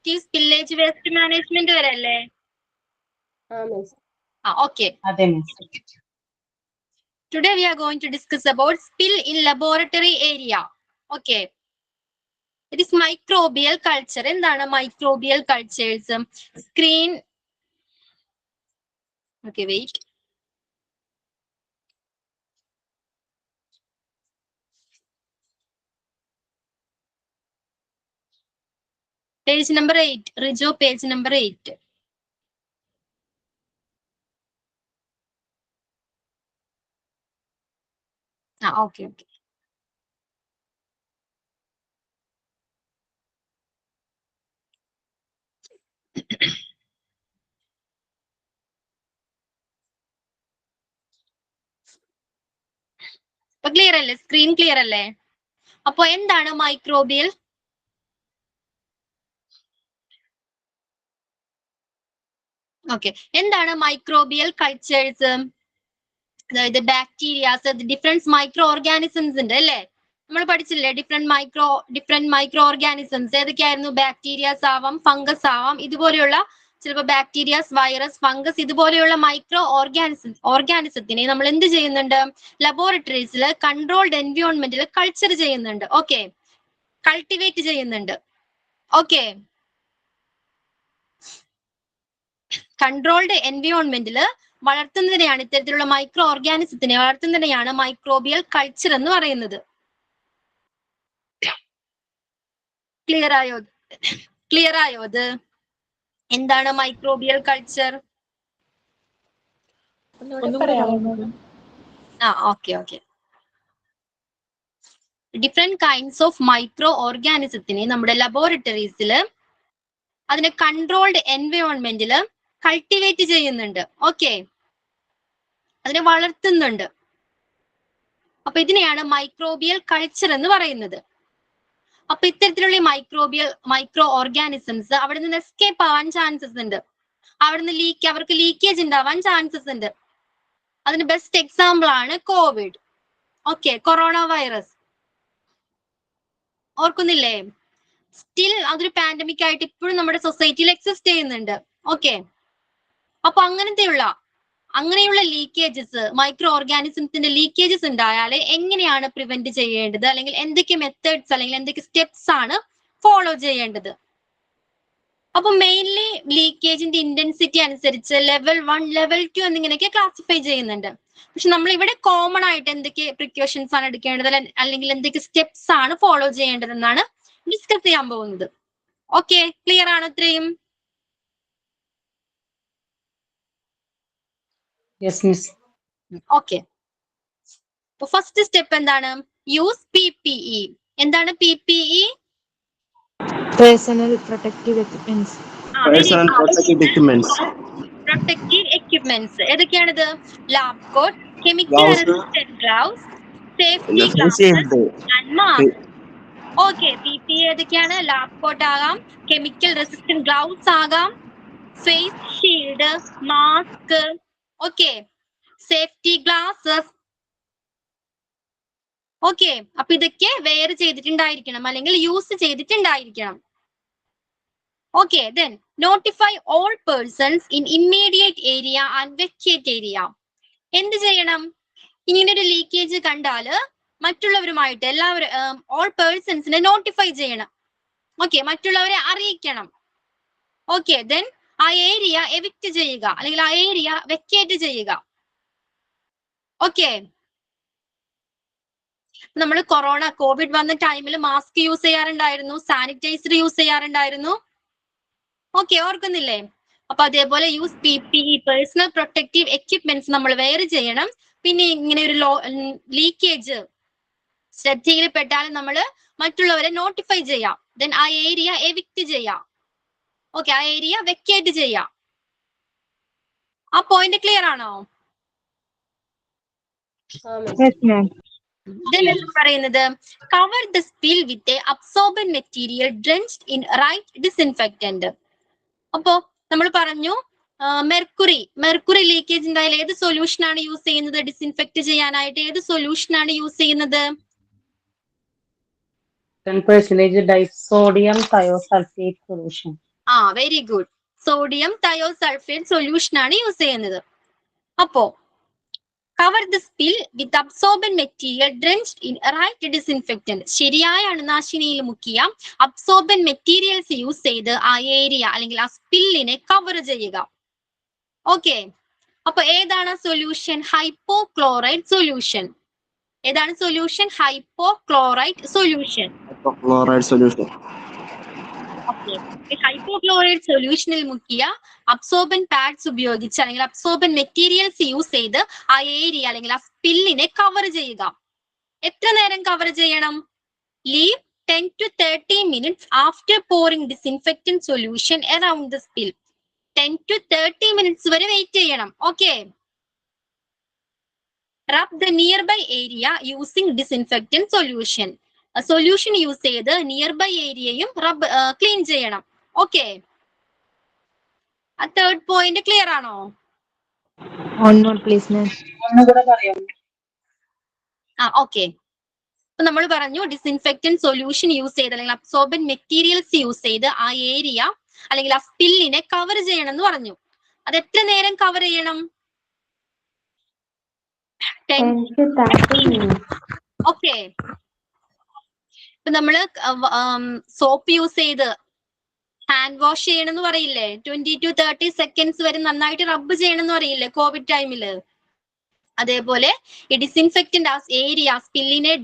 collective spillage waste management വരല്ലേ? Okay. Today we are going to discuss about spill in laboratory area. Okay. It is microbial culture. എന്താണ് microbial cultures? Screen. Okay, wait. Page number 8. Rijo, page number 8. Okay. ഇപ്പൊ clear അല്ലേ? Screen clear അല്ലേ? അപ്പൊ എന്താണ് microbial? Okay, എന്താണ് microbial cultures? അതായത് bacterias, different micro organisms ഉണ്ട് അല്ലേ? നമ്മൾ പഠിച്ചില്ലേ ഡിഫറെന്റ് മൈക്രോ ഓർഗാനിസംസ് ഏതൊക്കെയായിരുന്നു? ബാക്ടീരിയാസ് ആവാം, ഫംഗസ് ആവാം, ഇതുപോലെയുള്ള ചിലപ്പോൾ ബാക്ടീരിയാസ്, വൈറസ്, ഫംഗസ് ഇതുപോലെയുള്ള മൈക്രോ ഓർഗാനിസത്തിനെ നമ്മൾ എന്ത് ചെയ്യുന്നുണ്ട്? ലബോറട്ടറീസിൽ കൺട്രോൾഡ് എൻവയോൺമെന്റിൽ കൾച്ചർ ചെയ്യുന്നുണ്ട്. ഓക്കെ, കൾട്ടിവേറ്റ് ചെയ്യുന്നുണ്ട്. ഓക്കെ, കൺട്രോൾഡ് എൻവയോൺമെന്റിൽ വളർത്തുന്നതിനെയാണ്, ഇത്തരത്തിലുള്ള മൈക്രോ ഓർഗാനിസത്തിനെ വളർത്തുന്നതിനെയാണ് മൈക്രോബിയൽ കൾച്ചർ എന്ന് പറയുന്നത്. ക്ലിയർ ആയോ അത്? എന്താണ് microbial culture? Okay. Different kinds of micro ഓർഗാനിസത്തിനെ നമ്മുടെ ലബോറട്ടറീസിൽ അതിനെ കൺട്രോൾഡ് എൻവയോൺമെന്റിൽ കൾട്ടിവേറ്റ് ചെയ്യുന്നുണ്ട്. ഓക്കെ, അതിനെ വളർത്തുന്നുണ്ട്. അപ്പൊ ഇതിനെയാണ് മൈക്രോബിയൽ കൾച്ചർ എന്ന് പറയുന്നത്. അപ്പൊ ഇത്തരത്തിലുള്ള മൈക്രോ ഓർഗാനിസംസ് അവിടെ നിന്ന് എസ്കേപ്പ് ആവാൻ ചാൻസസ് ഉണ്ട്. അവിടുന്ന് അവർക്ക് ലീക്കേജ് ഉണ്ടാവാൻ ചാൻസസ് ഉണ്ട്. അതിന് ബെസ്റ്റ് എക്സാമ്പിൾ ആണ് കോവിഡ്. ഓക്കെ, കൊറോണ വൈറസ് ഓർക്കുന്നില്ലേ? സ്റ്റിൽ അതൊരു പാൻഡമിക് ആയിട്ട് ഇപ്പോഴും നമ്മുടെ സൊസൈറ്റിയിൽ എക്സിസ്റ്റ് ചെയ്യുന്നുണ്ട്. ഓക്കെ, അപ്പൊ അങ്ങനെയുള്ള ലീക്കേജസ്, മൈക്രോ ഓർഗാനിസംസിന്റെ ലീക്കേജസ് ഉണ്ടായാൽ എങ്ങനെയാണ് പ്രിവെന്റ് ചെയ്യേണ്ടത്, അല്ലെങ്കിൽ എന്തൊക്കെ മെത്തേഡ്സ് അല്ലെങ്കിൽ എന്തൊക്കെ സ്റ്റെപ്സ് ആണ് ഫോളോ ചെയ്യേണ്ടത്? അപ്പൊ മെയിൻലി ലീക്കേജിന്റെ ഇന്റൻസിറ്റി അനുസരിച്ച് ലെവൽ 1, ലെവൽ 2 എന്നിങ്ങനെയൊക്കെ ക്ലാസിഫൈ ചെയ്യുന്നുണ്ട്. പക്ഷെ നമ്മൾ ഇവിടെ കോമൺ ആയിട്ട് എന്തൊക്കെ പ്രിക്കോഷൻസ് ആണ് എടുക്കേണ്ടത്, അല്ലെങ്കിൽ എന്തൊക്കെ സ്റ്റെപ്സ് ആണ് ഫോളോ ചെയ്യേണ്ടതെന്നാണ് ഡിസ്കസ് ചെയ്യാൻ പോകുന്നത്. ഓക്കെ, ക്ലിയർ ആണോ ഇത്രയും? ഓക്കെ, ഫസ്റ്റ് സ്റ്റെപ്പ് എന്താണ്? Use PPE. എന്താണ് PPE? Personal protective equipments. Protective equipments. ഏതൊക്കെയാണിത്? Lab coat, chemical resistant gloves, safety glasses and mask. Okay, PPE ഏതൊക്കെയാണ്? ലാബ് കോട്ട് ആകാം, കെമിക്കൽ റെസിസ്റ്റന്റ് ഗ്ലൗസ് ആകാം, face shield, mask, okay, safety glasses. Okay, അപ്പൊ ഇതൊക്കെ wear ചെയ്തിട്ടുണ്ടായിരിക്കണം അല്ലെങ്കിൽ use ചെയ്തിട്ടുണ്ടായിരിക്കണം. Okay, then notify all persons in immediate area and vacate area. എന്ത് ചെയ്യണം? ഇങ്ങനെ ഒരു ലീക്കേജ് കണ്ടാല് മറ്റുള്ളവരുമായിട്ട് ഓൾ പേഴ്സൺസിനെ നോട്ടിഫൈ ചെയ്യണം. ഓക്കെ, മറ്റുള്ളവരെ അറിയിക്കണം. ഓക്കെ, then ആ ഏരിയ എവിക്റ്റ് ചെയ്യുക അല്ലെങ്കിൽ ആ ഏരിയ വെക്കേറ്റ് ചെയ്യുക. ഓക്കെ, നമ്മൾ കോവിഡ് വന്ന ടൈമിൽ മാസ്ക് യൂസ് ചെയ്യാറുണ്ടായിരുന്നു, സാനിറ്റൈസർ യൂസ് ചെയ്യാറുണ്ടായിരുന്നു. ഓക്കെ, ഓർക്കുന്നില്ലേ? അപ്പൊ അതേപോലെ use PPE, personal protective equipments നമ്മൾ വെയർ ചെയ്യണം. പിന്നെ ഇങ്ങനെ ഒരു ലീക്കേജ് ശ്രദ്ധയിൽപ്പെട്ടാൽ നമ്മൾ മറ്റുള്ളവരെ നോട്ടിഫൈ ചെയ്യാം. ദെൻ ആ ഏരിയ എവിക്റ്റ് ചെയ്യാം. ഓക്കെ, ആ ഏരിയ വെക്കേറ്റ് ചെയ്യാം. ആ പോയിന്റ് ക്ലിയർ ആണോ? പറയുന്നത് cover the spill with absorbent material drenched in right disinfectant. അപ്പോ നമ്മൾ പറഞ്ഞു മെർക്കുറി ലീക്കേജ് ഉണ്ടായാൽ ഏത് സൊല്യൂഷൻ ആണ് യൂസ് ചെയ്യുന്നത്? ഡിസ്ഇൻഫെക്ട് ചെയ്യാനായിട്ട് ഏത് സൊല്യൂഷൻ ആണ് യൂസ് ചെയ്യുന്നത്? 10% disodium thiosulfate solution. Very good. Sodium thiosulphate solution ആണ് യൂസ് ചെയ്യുന്നത്. അപ്പോ cover the spill with absorbent material drenched in right disinfectant. ശരിയായ അണുനാശിനിയിൽ മുക്കിയ അബ്സോർബന്റ് മെറ്റീരിയൽസ് യൂസ് ചെയ്ത് ആ ഏരിയ അല്ലെങ്കിൽ ആ സ്പില്ലിനെ കവർ ചെയ്യുക. ഓക്കെ, അപ്പൊ ഏതാണ് സൊല്യൂഷൻ? Hypochloride solution. ഏതാണ് സൊല്യൂഷൻ? Hypochloride solution. ഹൈപ്പോക്ലോറൈഡ് സൊല്യൂഷനിൽ മുക്കിയ അബ്സോർബന്റ് പാഡ്സ് ഉപയോഗിച്ച് അല്ലെങ്കിൽ അബ്സോർബന്റ് മെറ്റീരിയൽസ് യൂസ് ചെയ്ത് ആ ഏരിയ അല്ലെങ്കിൽ ആ സ്പില്ലിനെ കവർ ചെയ്യുക. എത്ര നേരം കവർ ചെയ്യണം? Leave 10 to 30 minutes after pouring disinfectant solution around the spill. 10 to 30 minutes വരെ വെയിറ്റ് ചെയ്യണം. Okay. Rub the nearby area using disinfectant solution. Solution use ചെയ്ത് നിയർ ബൈ ഏരിയയും ക്ലീൻ ചെയ്യണം. ഓക്കെ, ആ തേർഡ് പോയിന്റ് ക്ലിയർ ആണോ? Okay. അപ്പൊ നമ്മൾ പറഞ്ഞു ഡിസിൻഫെക്റ്റന്റ് സൊല്യൂഷൻ യൂസ് ചെയ്ത് അല്ലെങ്കിൽ അബ്സോർബന്റ് മെറ്റീരിയൽസ് യൂസ് ചെയ്ത് ആ ഏരിയ അല്ലെങ്കിൽ ആ സ്പില്ലിനെ കവർ ചെയ്യണം എന്ന് പറഞ്ഞു. അത് എത്ര നേരം കവർ ചെയ്യണം? 10 to 30 minutes. ഓക്കെ. ഇപ്പൊ നമ്മള് സോപ്പ് യൂസ് ചെയ്ത് ഹാൻഡ് വാഷ് ചെയ്യണമെന്ന് പറയില്ലേ? 20 to 30 seconds വരെ നന്നായിട്ട് റബ്ബ് ചെയ്യണമെന്ന് പറയില്ലേ കോവിഡ് ടൈമില്? അതേപോലെ ഈ ഡിസിൻഫെക്റ്റന്റ് ആ ഏരിയ സ്പില്ലിനെ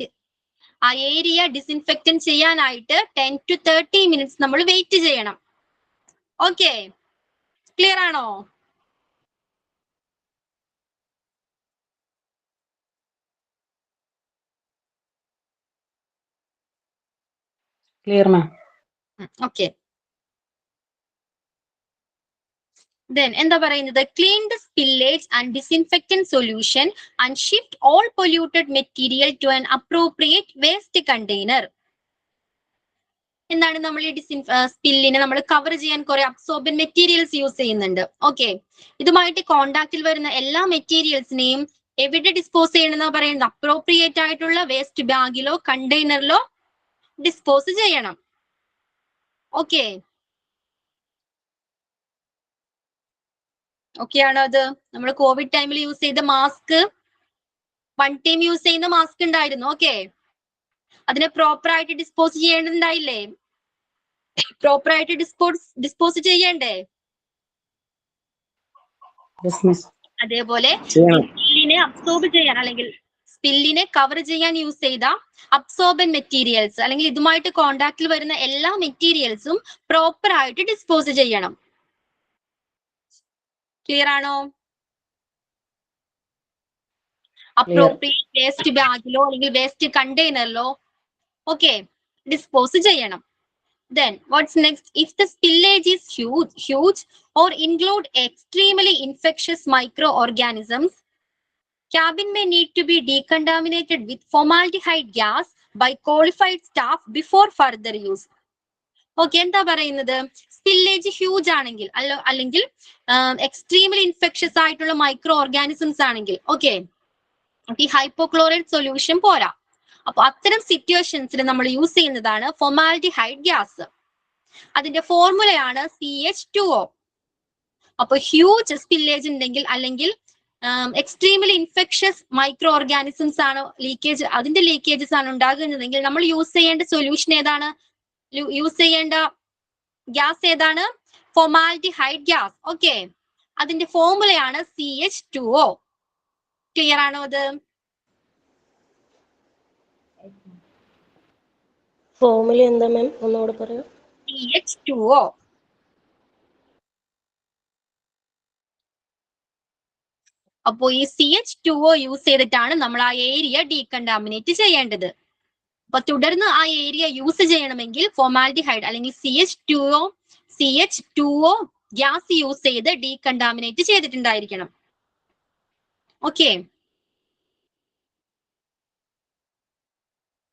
ആ ഏരിയ ഡിസിൻഫെക്റ്റന്റ് ചെയ്യാനായിട്ട് 10 to 30 minutes നമ്മൾ വെയിറ്റ് ചെയ്യണം. ഓക്കെ, ക്ലിയർ ആണോ? ക്ലിയർ മാം. ഓക്കെ. Then എന്താ പറയുന്നത്? Clean the spillage and disinfectant solution and shift all polluted material to an appropriate waste container. എന്താണ് നമ്മൾ ഈ സ്പില്ലിനെ നമ്മൾ കവർ ചെയ്യാൻ കുറെ അബ്സോർബന്റ് മെറ്റീരിയൽസ് യൂസ് ചെയ്യുന്നുണ്ട്. ഓക്കെ, ഇതുമായിട്ട് കോണ്ടാക്റ്റിൽ വരുന്ന എല്ലാ മെറ്റീരിയൽസിനെയും എവിടെ ഡിസ്പോസ് ചെയ്യണമെന്നാ പറയുന്നത്? അപ്രോപ്രിയേറ്റ് ആയിട്ടുള്ള വേസ്റ്റ് ബാഗിലോ കണ്ടെയ്നറിലോ ഡിസ്പോസ് ചെയ്യണം. ഓക്കെ, ഓക്കെ ആണോ? അത് നമ്മൾ കോവിഡ് ടൈമിൽ യൂസ് ചെയ്ത മാസ്ക്, വൺ ടൈം യൂസ് ചെയ്യുന്ന മാസ്ക് ഉണ്ടായിരുന്നു. ഓക്കെ, അതിനെ പ്രോപ്പർ ആയിട്ട് ഡിസ്പോസ് ചെയ്യേണ്ടതുണ്ടായില്ലേ? പ്രോപ്പർ ആയിട്ട് ഡിസ്പോസ് ചെയ്യണ്ടേ? അതേപോലെ സ്പില്ലിനെ അബ്സോർബ് ചെയ്യാൻ അല്ലെങ്കിൽ സ്പില്ലിനെ കവർ ചെയ്യാൻ യൂസ് ചെയ്ത അബ്സോർബന്റ് മെറ്റീരിയൽസ് അല്ലെങ്കിൽ ഇതുമായിട്ട് കോണ്ടാക്റ്റിൽ വരുന്ന എല്ലാ മെറ്റീരിയൽസും പ്രോപ്പർ ആയിട്ട് ഡിസ്പോസ് ചെയ്യണം. ക്ലിയർ ആണോ? അപ്രോപ്രിയേറ്റ് വേസ്റ്റ് ബാഗിലോ അല്ലെങ്കിൽ വേസ്റ്റ് കണ്ടെയ്നറിലോ ഓക്കെ ഡിസ്പോസ് ചെയ്യണം. Then what's next? If the spillage is huge or include extremely infectious microorganisms, cabin may need to be decontaminated with formaldehyde gas by qualified staff before further use. Okay, എന്താ പറയുന്നത്? Spillage huge ആണെങ്കിൽ അല്ലെങ്കിൽ extremely infectious ആയിട്ടുള്ള micro organisms ആണെങ്കിൽ okay ഈ hypochloride solution പോരാ. അപ്പൊ അത്തരം സിറ്റുവേഷൻസിൽ നമ്മൾ യൂസ് ചെയ്യുന്നതാണ് ഫോമാൽഡിഹൈഡ് ഗ്യാസ്. അതിന്റെ ഫോർമുലയാണ് CH2O. അപ്പൊ ഹ്യൂജ് സ്പില്ലേജ് ഉണ്ടെങ്കിൽ അല്ലെങ്കിൽ എക്സ്ട്രീംലി ഇൻഫെക്ഷ്യസ് മൈക്രോ ഓർഗാനിസംസ് ആണ് ലീക്കേജ്, അതിന്റെ ലീക്കേജസ് ആണ് ഉണ്ടാകുന്നതെങ്കിൽ നമ്മൾ യൂസ് ചെയ്യേണ്ട സൊല്യൂഷൻ ഏതാണ്? യൂസ് ചെയ്യേണ്ട ഗ്യാസ് ഏതാണ്? Formaldehyde gas. ഓക്കെ, അതിന്റെ ഫോർമുലയാണ് CH2O. ക്ലിയർ ആണോ? അത് ഫോർമുല എന്താ മാം? ഒന്നുകൂടെ പറയൂ. CH2O. അപ്പോ ഈ CH2O യൂസ് ചെയ്തിട്ടാണ് നമ്മൾ ആ ഏരിയ ഡീകണ്ടാമിനേറ്റ് ചെയ്യേണ്ടത്. അപ്പൊ തുടർന്ന് ആ ഏരിയ യൂസ് ചെയ്യണമെങ്കിൽ ഫോമാൽഡിഹൈഡ് അല്ലെങ്കിൽ CH2O ഗ്യാസ് യൂസ് ചെയ്ത് ഡീകണ്ടാമിനേറ്റ് ചെയ്തിട്ടുണ്ടായിരിക്കണം. ഓക്കെ,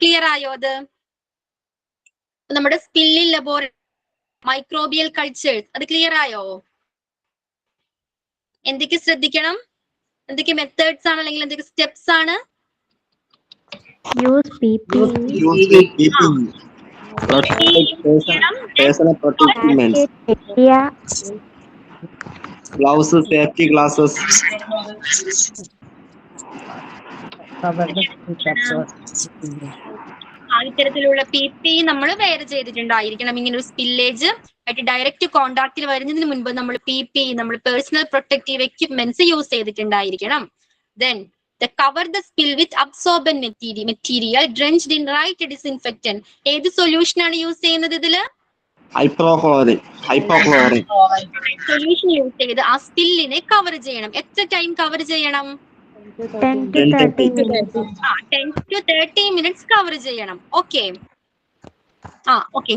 ക്ലിയർ ആയോ? അത് നമ്മുടെ സ്പില്ലിൽ ലബോറട്ടറി മൈക്രോബിയൽ കൾച്ചേഴ്സ് അത് ക്ലിയർ ആയോ? എന്തൊക്കെ ശ്രദ്ധിക്കണം? എന്തൊക്കെ മെത്തേഡ്സ് ആണ് അല്ലെങ്കിൽ എന്തൊക്കെ സ്റ്റെപ്സ് ആണ്? personal protective gloves, safety glasses. ഇത്തരത്തിലുള്ള PPE നമ്മൾ വെയർ ചെയ്തിട്ടുണ്ടായിരിക്കണം. ഇങ്ങനെ ഒരു സ്പില്ലേജ് ആയിട്ട് ഡയറക്റ്റ് കോണ്ടാക്റ്റിൽ വരുന്നതിന് മുൻപ് നമ്മൾ PPE, നമ്മൾ പേഴ്സണൽ പ്രൊട്ടക്റ്റീവ് എക്യുപ്മെന്റ്സ് യൂസ് ചെയ്തിട്ടുണ്ടായിരിക്കണം. Then cover the spill with absorbent material drenched in right disinfectant. ഏത് സൊല്യൂഷൻ ആണ് യൂസ് ചെയ്യുന്നത് ഇതില്? Hypochlorite. സൊല്യൂഷൻ യൂസ് ചെയ്ത് ആ സ്പില്ലിനെ കവർ ചെയ്യണം. എത്ര ടൈം കവർ ചെയ്യണം? 10 to 30 minutes. 10 to 30 minutes cover ചെയ്യണം. ഓക്കെ.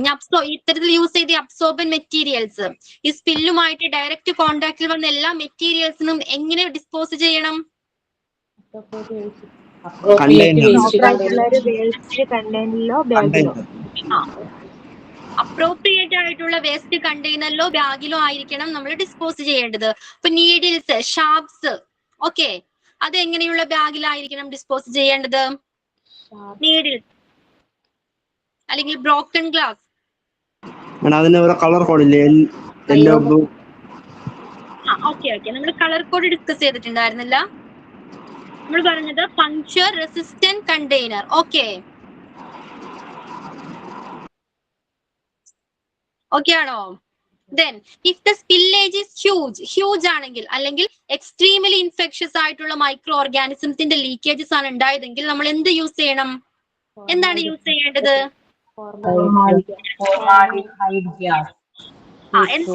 ഞാൻ ഇത്തരത്തിൽ യൂസ് ചെയ്ത അബ്സോർബൻ മെറ്റീരിയൽസ് ഈ സ്പില്ലുമായിട്ട് ഡയറക്റ്റ് കോണ്ടാക്റ്റിൽ വന്ന എല്ലാ മെറ്റീരിയൽസിനും എങ്ങനെ ഡിസ്പോസ് ചെയ്യണം? അപ്രോപ്രിയേറ്റ് ആയിട്ടുള്ള വേസ്റ്റ് കണ്ടെയ്നറിലോ ബാഗിലോ ആയിരിക്കണം നമ്മൾ ഡിസ്പോസ് ചെയ്യേണ്ടത്. ഇപ്പൊ നീഡിൽസ്, ഷാർപ്സ്, ഓക്കെ, അത് എങ്ങനെയുള്ള ബാഗിലായിരിക്കണം ഡിസ്പോസ് ചെയ്യേണ്ടത്? നീഡിൽസ് അല്ലെങ്കിൽ ബ്രോക്കൺ ഗ്ലാസ്. അതിന് ഒരു കളർ കോഡില്ലേ? Yellow, blue. ഓക്കെ നമ്മൾ കളർ കോഡ് ഡിസ്കസ് ചെയ്തിട്ടുണ്ടായിരുന്നില്ല. നമ്മൾ പറഞ്ഞത് പങ്ക്ചർ റെസിസ്റ്റന്റ് കണ്ടെയ്നർ. ഓക്കെ ആണോ? Then if the spillage is huge ആണെങ്കിൽ അല്ലെങ്കിൽ എക്സ്ട്രീമലി ഇൻഫെക്ഷ്യസ് ആയിട്ടുള്ള മൈക്രോ ഓർഗാനിസംസിന്റെ ലീക്കേജസ് ആണ് ഉണ്ടായതെങ്കിൽ നമ്മൾ എന്ത് യൂസ് ചെയ്യണം? എന്താണ് യൂസ് ചെയ്യേണ്ടത്? എന്താണ്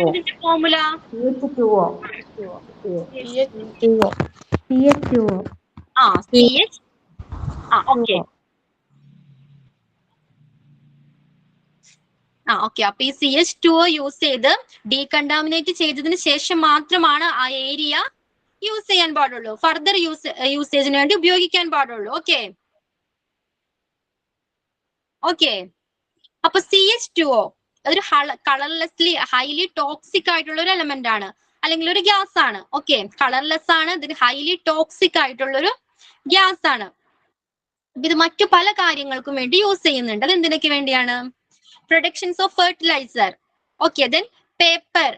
ഇതിന്റെ ഫോർമുല? ഓക്കെ അപ്പൊ ഈ CH2O യൂസ് ചെയ്ത് ഡീകണ്ടാമിനേറ്റ് ചെയ്തതിന് ശേഷം മാത്രമാണ് ആ ഏരിയ യൂസ് ചെയ്യാൻ പാടുള്ളൂ. ഫർദർ യൂസേജിന് വേണ്ടി ഉപയോഗിക്കാൻ പാടുള്ളൂ. ഓക്കെ അപ്പൊ CH2O അതൊരു കളർലെസ്ലി ഹൈലി ടോക്സിക് ആയിട്ടുള്ള ഒരു എലമെന്റ് ആണ്, അല്ലെങ്കിൽ ഒരു ഗ്യാസ് ആണ്. ഓക്കെ, കളർലെസ് ആണ്, ഇതിന് ഹൈലി ടോക്സിക് ആയിട്ടുള്ള ഒരു ഗ്യാസ് ആണ്. ഇത് മറ്റു പല കാര്യങ്ങൾക്കും വേണ്ടി യൂസ് ചെയ്യുന്നുണ്ട്. അത് എന്തിനൊക്കെ വേണ്ടിയാണ്? Productions of fertiliser, okay, then paper,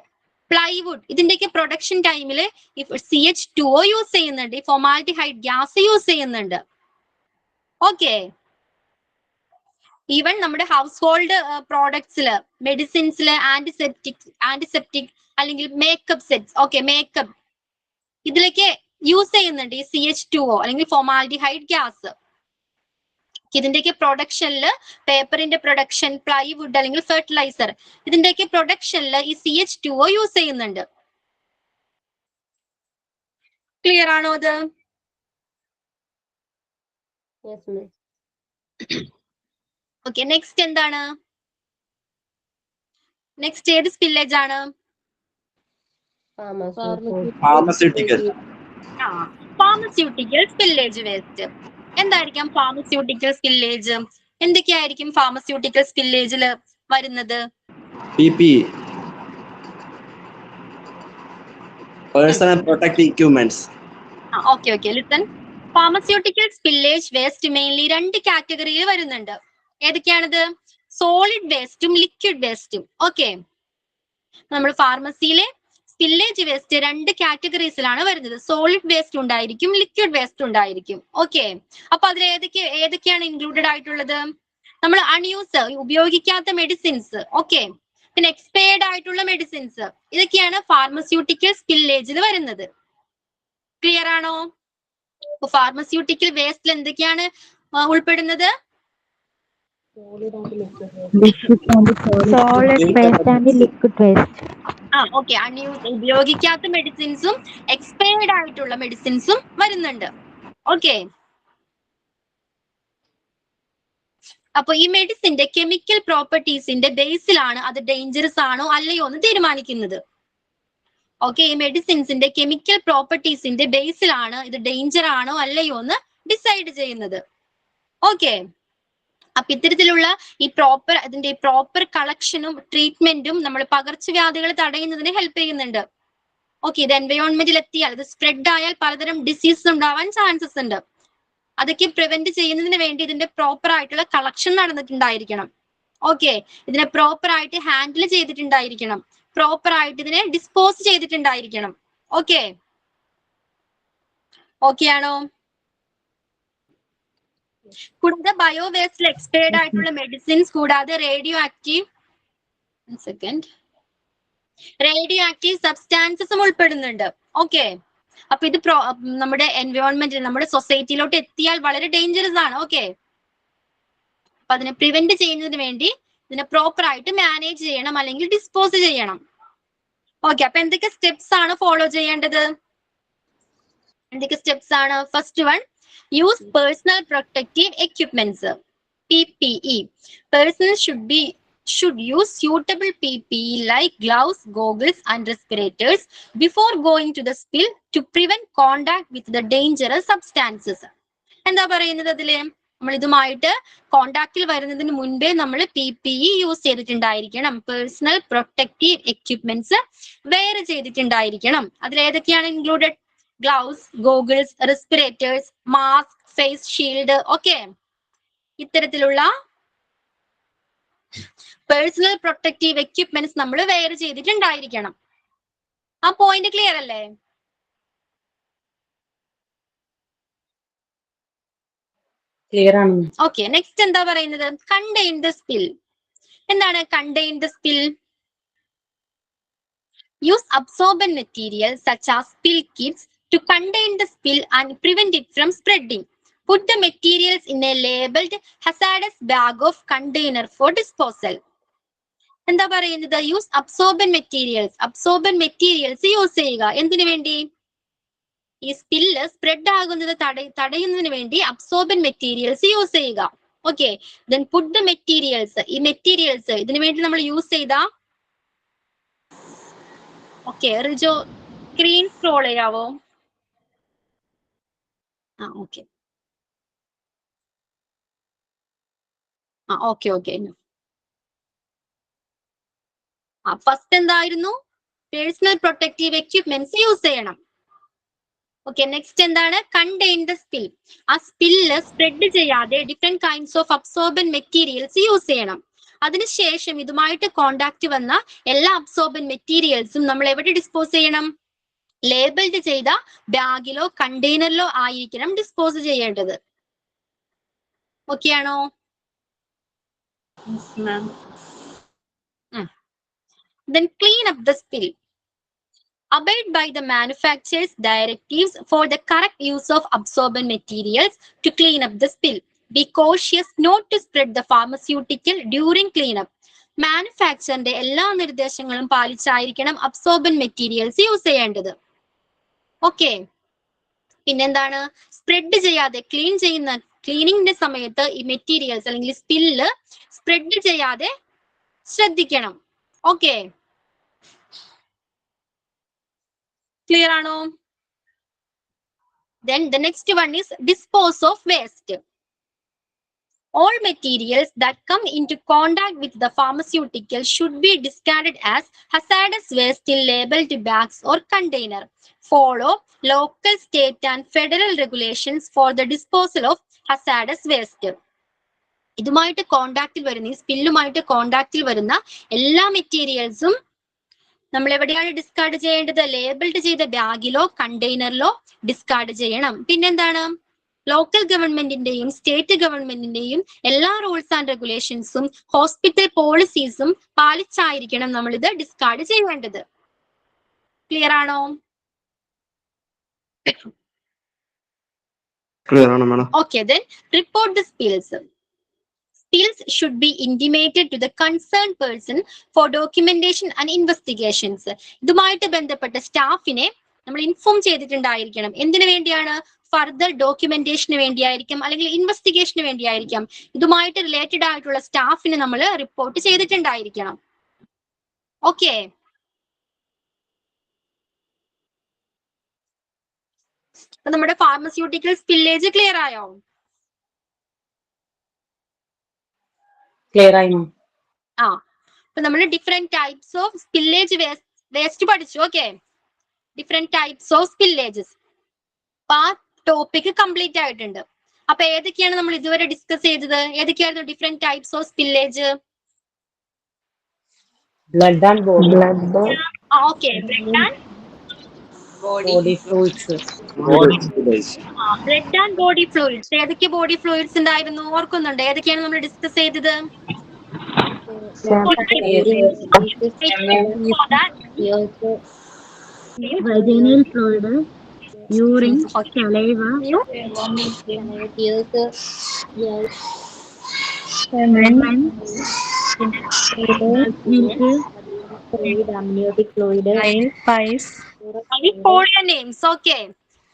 plywood, ഇതിന്റെയൊക്കെ പ്രൊഡക്ഷൻ ടൈമില് ഈ CH2O യൂസ് ചെയ്യുന്നുണ്ട്, ഈ ഫോമാൽഡിഹൈഡ് ഗ്യാസ് യൂസ് ചെയ്യുന്നുണ്ട്. ഓക്കെ, ഈവൻ നമ്മുടെ ഹൗസ് ഹോൾഡ് പ്രോഡക്ട്സില്, മെഡിസിൻസില്, ആന്റിസെപ്റ്റിക് അല്ലെങ്കിൽ മേക്കപ്പ് സെറ്റ്സ്, ഓക്കെ, മേക്കപ്പ്, ഇതിലൊക്കെ യൂസ് ചെയ്യുന്നുണ്ട് ഈ CH2O അല്ലെങ്കിൽ ഫോമാൽഡിഹൈഡ് ഗ്യാസ്. ഇതിന്റെയൊക്കെ പ്രൊഡക്ഷനിൽ, പേപ്പറിന്റെ പ്രൊഡക്ഷൻ, പ്ലൈവുഡ് അല്ലെങ്കിൽ ഫെർട്ടിലൈസർ, ഇതിന്റെയൊക്കെ പ്രൊഡക്ഷനിൽ ഈ CH2O യൂസ് ചെയ്യുന്നുണ്ട്. ക്ലിയർ ആണോ അത്? ഓക്കെ, നെക്സ്റ്റ് എന്താണ്? നെക്സ്റ്റ് ഏത് സ്പില്ലേജ് ആണ്? Pharmaceutical spillage waste. എന്തായിരിക്കാം ഫാർമസ്യൂട്ടിക്കൽ സ്പില്ലേജ്? എന്തൊക്കെയായിരിക്കും ഫാർമസ്യൂട്ടിക്കൽ സ്പില്ലേജിൽ വരുന്നത്? PPE, personal protective equipments. Okay listen. Pharmaceutical spillage waste mainly 2 കാറ്റഗറിയിൽ വരുന്നുണ്ട്. ഏതൊക്കെയാണിത്? സോളിഡ് വേസ്റ്റും ലിക്വിഡ് വേസ്റ്റും. ഓക്കെ, നമ്മൾ ഫാർമസിയിലെ സ്പില്ലേജ് വേസ്റ്റ് 2 കാറ്റഗറീസിലാണ് വരുന്നത്. സോളിഡ് വേസ്റ്റ് ഉണ്ടായിരിക്കും, ലിക്വിഡ് വേസ്റ്റ് ഉണ്ടായിരിക്കും. ഓക്കെ, അപ്പൊ അതിൽ ഏതൊക്കെയാണ് ഇൻക്ലൂഡഡ് ആയിട്ടുള്ളത്? നമ്മൾ അൺയൂസ്, ഉപയോഗിക്കാത്ത മെഡിസിൻസ്, ഓക്കെ, പിന്നെ എക്സ്പയർഡ് ആയിട്ടുള്ള മെഡിസിൻസ്, ഇതൊക്കെയാണ് ഫാർമസ്യൂട്ടിക്കൽ സ്പില്ലേജിൽ വരുന്നത്. ക്ലിയർ ആണോ? ഫാർമസ്യൂട്ടിക്കൽ വേസ്റ്റിൽ എന്തൊക്കെയാണ് ഉൾപ്പെടുന്നത്? Solid waste and liquid waste. Okay, ഉപയോഗിക്കാത്ത മെഡിസിൻസും എക്സ്പയർഡ് ആയിട്ടുള്ള മെഡിസിൻസും വരുന്നുണ്ട്. ഓക്കെ, അപ്പൊ ഈ മെഡിസിന്റെ കെമിക്കൽ പ്രോപ്പർട്ടീസിന്റെ ബേസിലാണ് അത് ഡേഞ്ചറസ് ആണോ അല്ലയോ എന്ന് തീരുമാനിക്കുന്നത്. ഓക്കെ, ഈ മെഡിസിൻസിന്റെ കെമിക്കൽ പ്രോപ്പർട്ടീസിന്റെ ബേസിലാണ് ഇത് ഡേഞ്ചർ ആണോ അല്ലയോ എന്ന് ഡിസൈഡ് ചെയ്യുന്നത്. ഓക്കെ, അപ്പൊ ഇത്തരത്തിലുള്ള ഇതിന്റെ പ്രോപ്പർ കളക്ഷനും ട്രീറ്റ്മെന്റും നമ്മൾ പകർച്ചവ്യാധികൾ തടയുന്നതിന് ഹെൽപ്പ് ചെയ്യുന്നുണ്ട്. ഓക്കെ, ഇത് എൻവയോൺമെന്റിൽ എത്തിയാൽ, ഇത് സ്പ്രെഡ് ആയാൽ പലതരം ഡിസീസസ് ഉണ്ടാവാൻ ചാൻസസ് ഉണ്ട്. അതൊക്കെ പ്രിവെന്റ് ചെയ്യുന്നതിന് വേണ്ടി ഇതിന്റെ പ്രോപ്പർ ആയിട്ടുള്ള കളക്ഷൻ നടന്നിട്ടുണ്ടായിരിക്കണം. ഓക്കെ, ഇതിനെ പ്രോപ്പർ ആയിട്ട് ഹാൻഡിൽ ചെയ്തിട്ടുണ്ടായിരിക്കണം, പ്രോപ്പർ ആയിട്ട് ഇതിനെ ഡിസ്പോസ് ചെയ്തിട്ടുണ്ടായിരിക്കണം. ഓക്കെ, ഓക്കെ ആണോ? കൂടാതെ ബയോ വേസ്റ്റിൽ എക്സ്പയർഡ് ആയിട്ടുള്ള മെഡിസിൻസ്, കൂടാതെ റേഡിയോ ആക്റ്റീവ് സബ്സ്റ്റാൻസസും ഉൾപ്പെടുന്നുണ്ട്. ഓക്കെ, അപ്പൊ ഇത് നമ്മുടെ എൻവയോൺമെന്റിൽ, നമ്മുടെ സൊസൈറ്റിയിലോട്ട് എത്തിയാൽ വളരെ ഡേഞ്ചറസ് ആണ്. ഓക്കെ, അപ്പൊ അതിനെ പ്രിവെന്റ് ചെയ്യുന്നതിന് വേണ്ടി ഇതിനെ പ്രോപ്പർ ആയിട്ട് മാനേജ് ചെയ്യണം, അല്ലെങ്കിൽ ഡിസ്പോസ് ചെയ്യണം. ഓക്കെ, അപ്പൊ എന്തൊക്കെ സ്റ്റെപ്സ് ആണ് ഫോളോ ചെയ്യേണ്ടത്? എന്തൊക്കെ സ്റ്റെപ്സ് ആണ്? First one, use personal protective equipments, PPE. Persons should use suitable PPE like gloves, goggles and respirators before going to the spill to prevent contact with the dangerous substances. എന്താ പറയുന്നത് അതില്? നമ്മൾ ഇതുമായിട്ട് കോണ്ടാക്റ്റിൽ വരുന്നതിന് മുൻപേ നമ്മൾ PPE യൂസ് ചെയ്തിട്ടുണ്ടായിരിക്കണം, personal protective equipments wear ചെയ്തിട്ടുണ്ടായിരിക്കണം. അതിൽ ഏതൊക്കെയാണ് included? Gloves, goggles, respirators, mask, face shield. Okay, ഇത്തരത്തിലുള്ള പേഴ്സണൽ പ്രൊട്ടക്റ്റീവ് എക്യുപ്മെന്റ്സ് നമ്മൾ വെയർ ചെയ്തിട്ടുണ്ടായിരിക്കണം. ആ പോയിന്റ് ക്ലിയർ അല്ലേ? ക്ലിയർ ആണ്. ഓക്കെ, നെക്സ്റ്റ് എന്താ പറയുന്നത്? Contain the spill. എന്താണ് contain the spill? Use absorbent material such as spill kits to contain the spill and prevent it from spreading. Put the materials in a labeled hazardous bag of container for disposal. എന്താ പറയുന്നത്? Use absorbent materials. Absorbent materials use ചെയ്യുക. എന്തിനു വേണ്ടി? ഈ spill spread ആകുന്നത് തടയുന്നതിന് വേണ്ടി absorbent materials use ചെയ്യുക. Okay, then put the materials. ഈ മെറ്റീരിയൽസ് ഇതിനു വേണ്ടി നമ്മൾ യൂസ് ചെയ്ത, ഓക്കെ റിജോ സ്ക്രീൻ സ്ക്രോൾ ചെയ്യാവോ? Okay, okay. ഫസ്റ്റ് എന്തായിരുന്നു? പേഴ്സണൽ പ്രൊട്ടക്റ്റീവ് എക്യുപ്മെന്റ്സ് യൂസ് ചെയ്യണം. ഓക്കെ, നെക്സ്റ്റ് എന്താണ്? Contain the spill. ആ സ്പില്ല് സ്പ്രെഡ് ചെയ്യാതെ different kinds of absorbent materials use ചെയ്യണം. അതിനുശേഷം ഇതുമായിട്ട് കോണ്ടാക്ട് വന്ന എല്ലാ അബ്സോർബന്റ് മെറ്റീരിയൽസും നമ്മൾ എവിടെ ഡിസ്പോസ് ചെയ്യണം? ലേബിൾഡ് ചെയ്ത ബാഗിലോ കണ്ടെയ്നറിലോ ആയിരിക്കണം ഡിസ്പോസ് ചെയ്യേണ്ടത്. ഓക്കെ ആണോ? Then clean up the spill. Abide by the manufacturer's directives for the correct use of absorbent materials to clean up the spill. Be cautious not to spread the pharmaceutical during cleanup. മാനുഫാക്ചറിന്റെ എല്ലാ നിർദ്ദേശങ്ങളും പാലിച്ചായിരിക്കണം absorbent materials use ചെയ്യേണ്ടത്. Okay, പിന്നെന്താണ്? Spread ചെയ്യാതെ ക്ലീനിങ്ങിന്റെ സമയത്ത് ഈ materials അല്ലെങ്കിൽ spill spread ചെയ്യാതെ ശ്രദ്ധിക്കണം. ഓക്കെ, ക്ലിയർ ആണോ? Then the next one is dispose of waste. All materials that come into contact with the pharmaceutical should be discarded as hazardous waste in labeled bags or container. Follow local, state and federal regulations for the disposal of hazardous waste. ഇതുമായിട്ട് കോണ്ടാക്റ്റിൽ വരുന്ന, ഈ സ്പില്ലുമായിട്ട് കോണ്ടാക്റ്റിൽ വരുന്ന എല്ലാ മെറ്റീരിയൽസും നമ്മൾ എവിടെയാണ് discard ചെയ്യേണ്ടത്? Labelled ചെയ്ത ബാഗിലോ കണ്ടെയ്നറിലോ discard ചെയ്യണം. പിന്നെന്താണ്? ലോക്കൽ ഗവൺമെന്റിന്റെയും സ്റ്റേറ്റ് ഗവൺമെന്റിന്റെയും എല്ലാ റൂൾസ് ആൻഡ് റെഗുലേഷൻസും ഹോസ്പിറ്റൽ പോളിസീസും പാലിച്ചായിരിക്കണം നമ്മൾ ഇത് ഡിസ്കാർഡ് ചെയ്യേണ്ടത്. ക്ലിയർ ആണോ? ക്ലിയർ ആണ് madam. Okay, then report the spills. Spills should be intimated to the concerned person for documentation and investigations. ഇതുമായിട്ട് ബന്ധപ്പെട്ട സ്റ്റാഫിനെ നമ്മൾ ഇൻഫോം ചെയ്തിട്ടുണ്ടായിരിക്കണം. എന്തിനു വേണ്ടിയാണ്? ഫർദർ ഡോക്യുമെന്റേഷന് വേണ്ടിയായിരിക്കും, അല്ലെങ്കിൽ ഇൻവെസ്റ്റിഗേഷന് വേണ്ടിയായിരിക്കാം. ഇതുമായിട്ട് റിലേറ്റഡ് ആയിട്ടുള്ള സ്റ്റാഫിനെ നമ്മൾ റിപ്പോർട്ട് ചെയ്തിട്ടുണ്ടായിരിക്കണം. ഓക്കെ, അപ്പൊ നമ്മുടെ ഫാർമസ്യൂട്ടിക്കൽ സ്പില്ലേജ് ക്ലിയർ ആയോ? ക്ലിയർ ആയി. അപ്പൊ നമ്മൾ different types of spillage waste പഠിച്ചു. Okay, different types of spillages. അപ്പൊ ആ ടോപ്പിക് കംപ്ലീറ്റ് ആയിട്ടുണ്ട്. അപ്പൊ ഏതൊക്കെയാണ് നമ്മൾ ഇതുവരെ ഡിസ്കസ് ചെയ്തത്? ഏതൊക്കെയായിരുന്നു different types of spillage? Blood and body okay, blood and body fluids. Blood and body fluids. ഏതൊക്കെ ബോഡി ഫ്ലൂയിഡ്സ് ഉണ്ടായിരുന്നു? ഓർക്കുന്നുണ്ട്? ഏതൊക്കെയാണ് നമ്മൾ ഡിസ്കസ് ചെയ്തത്? vaginal fluid, urine, saliva, semen, milk, amniotic fluid, pipes. Names. Okay,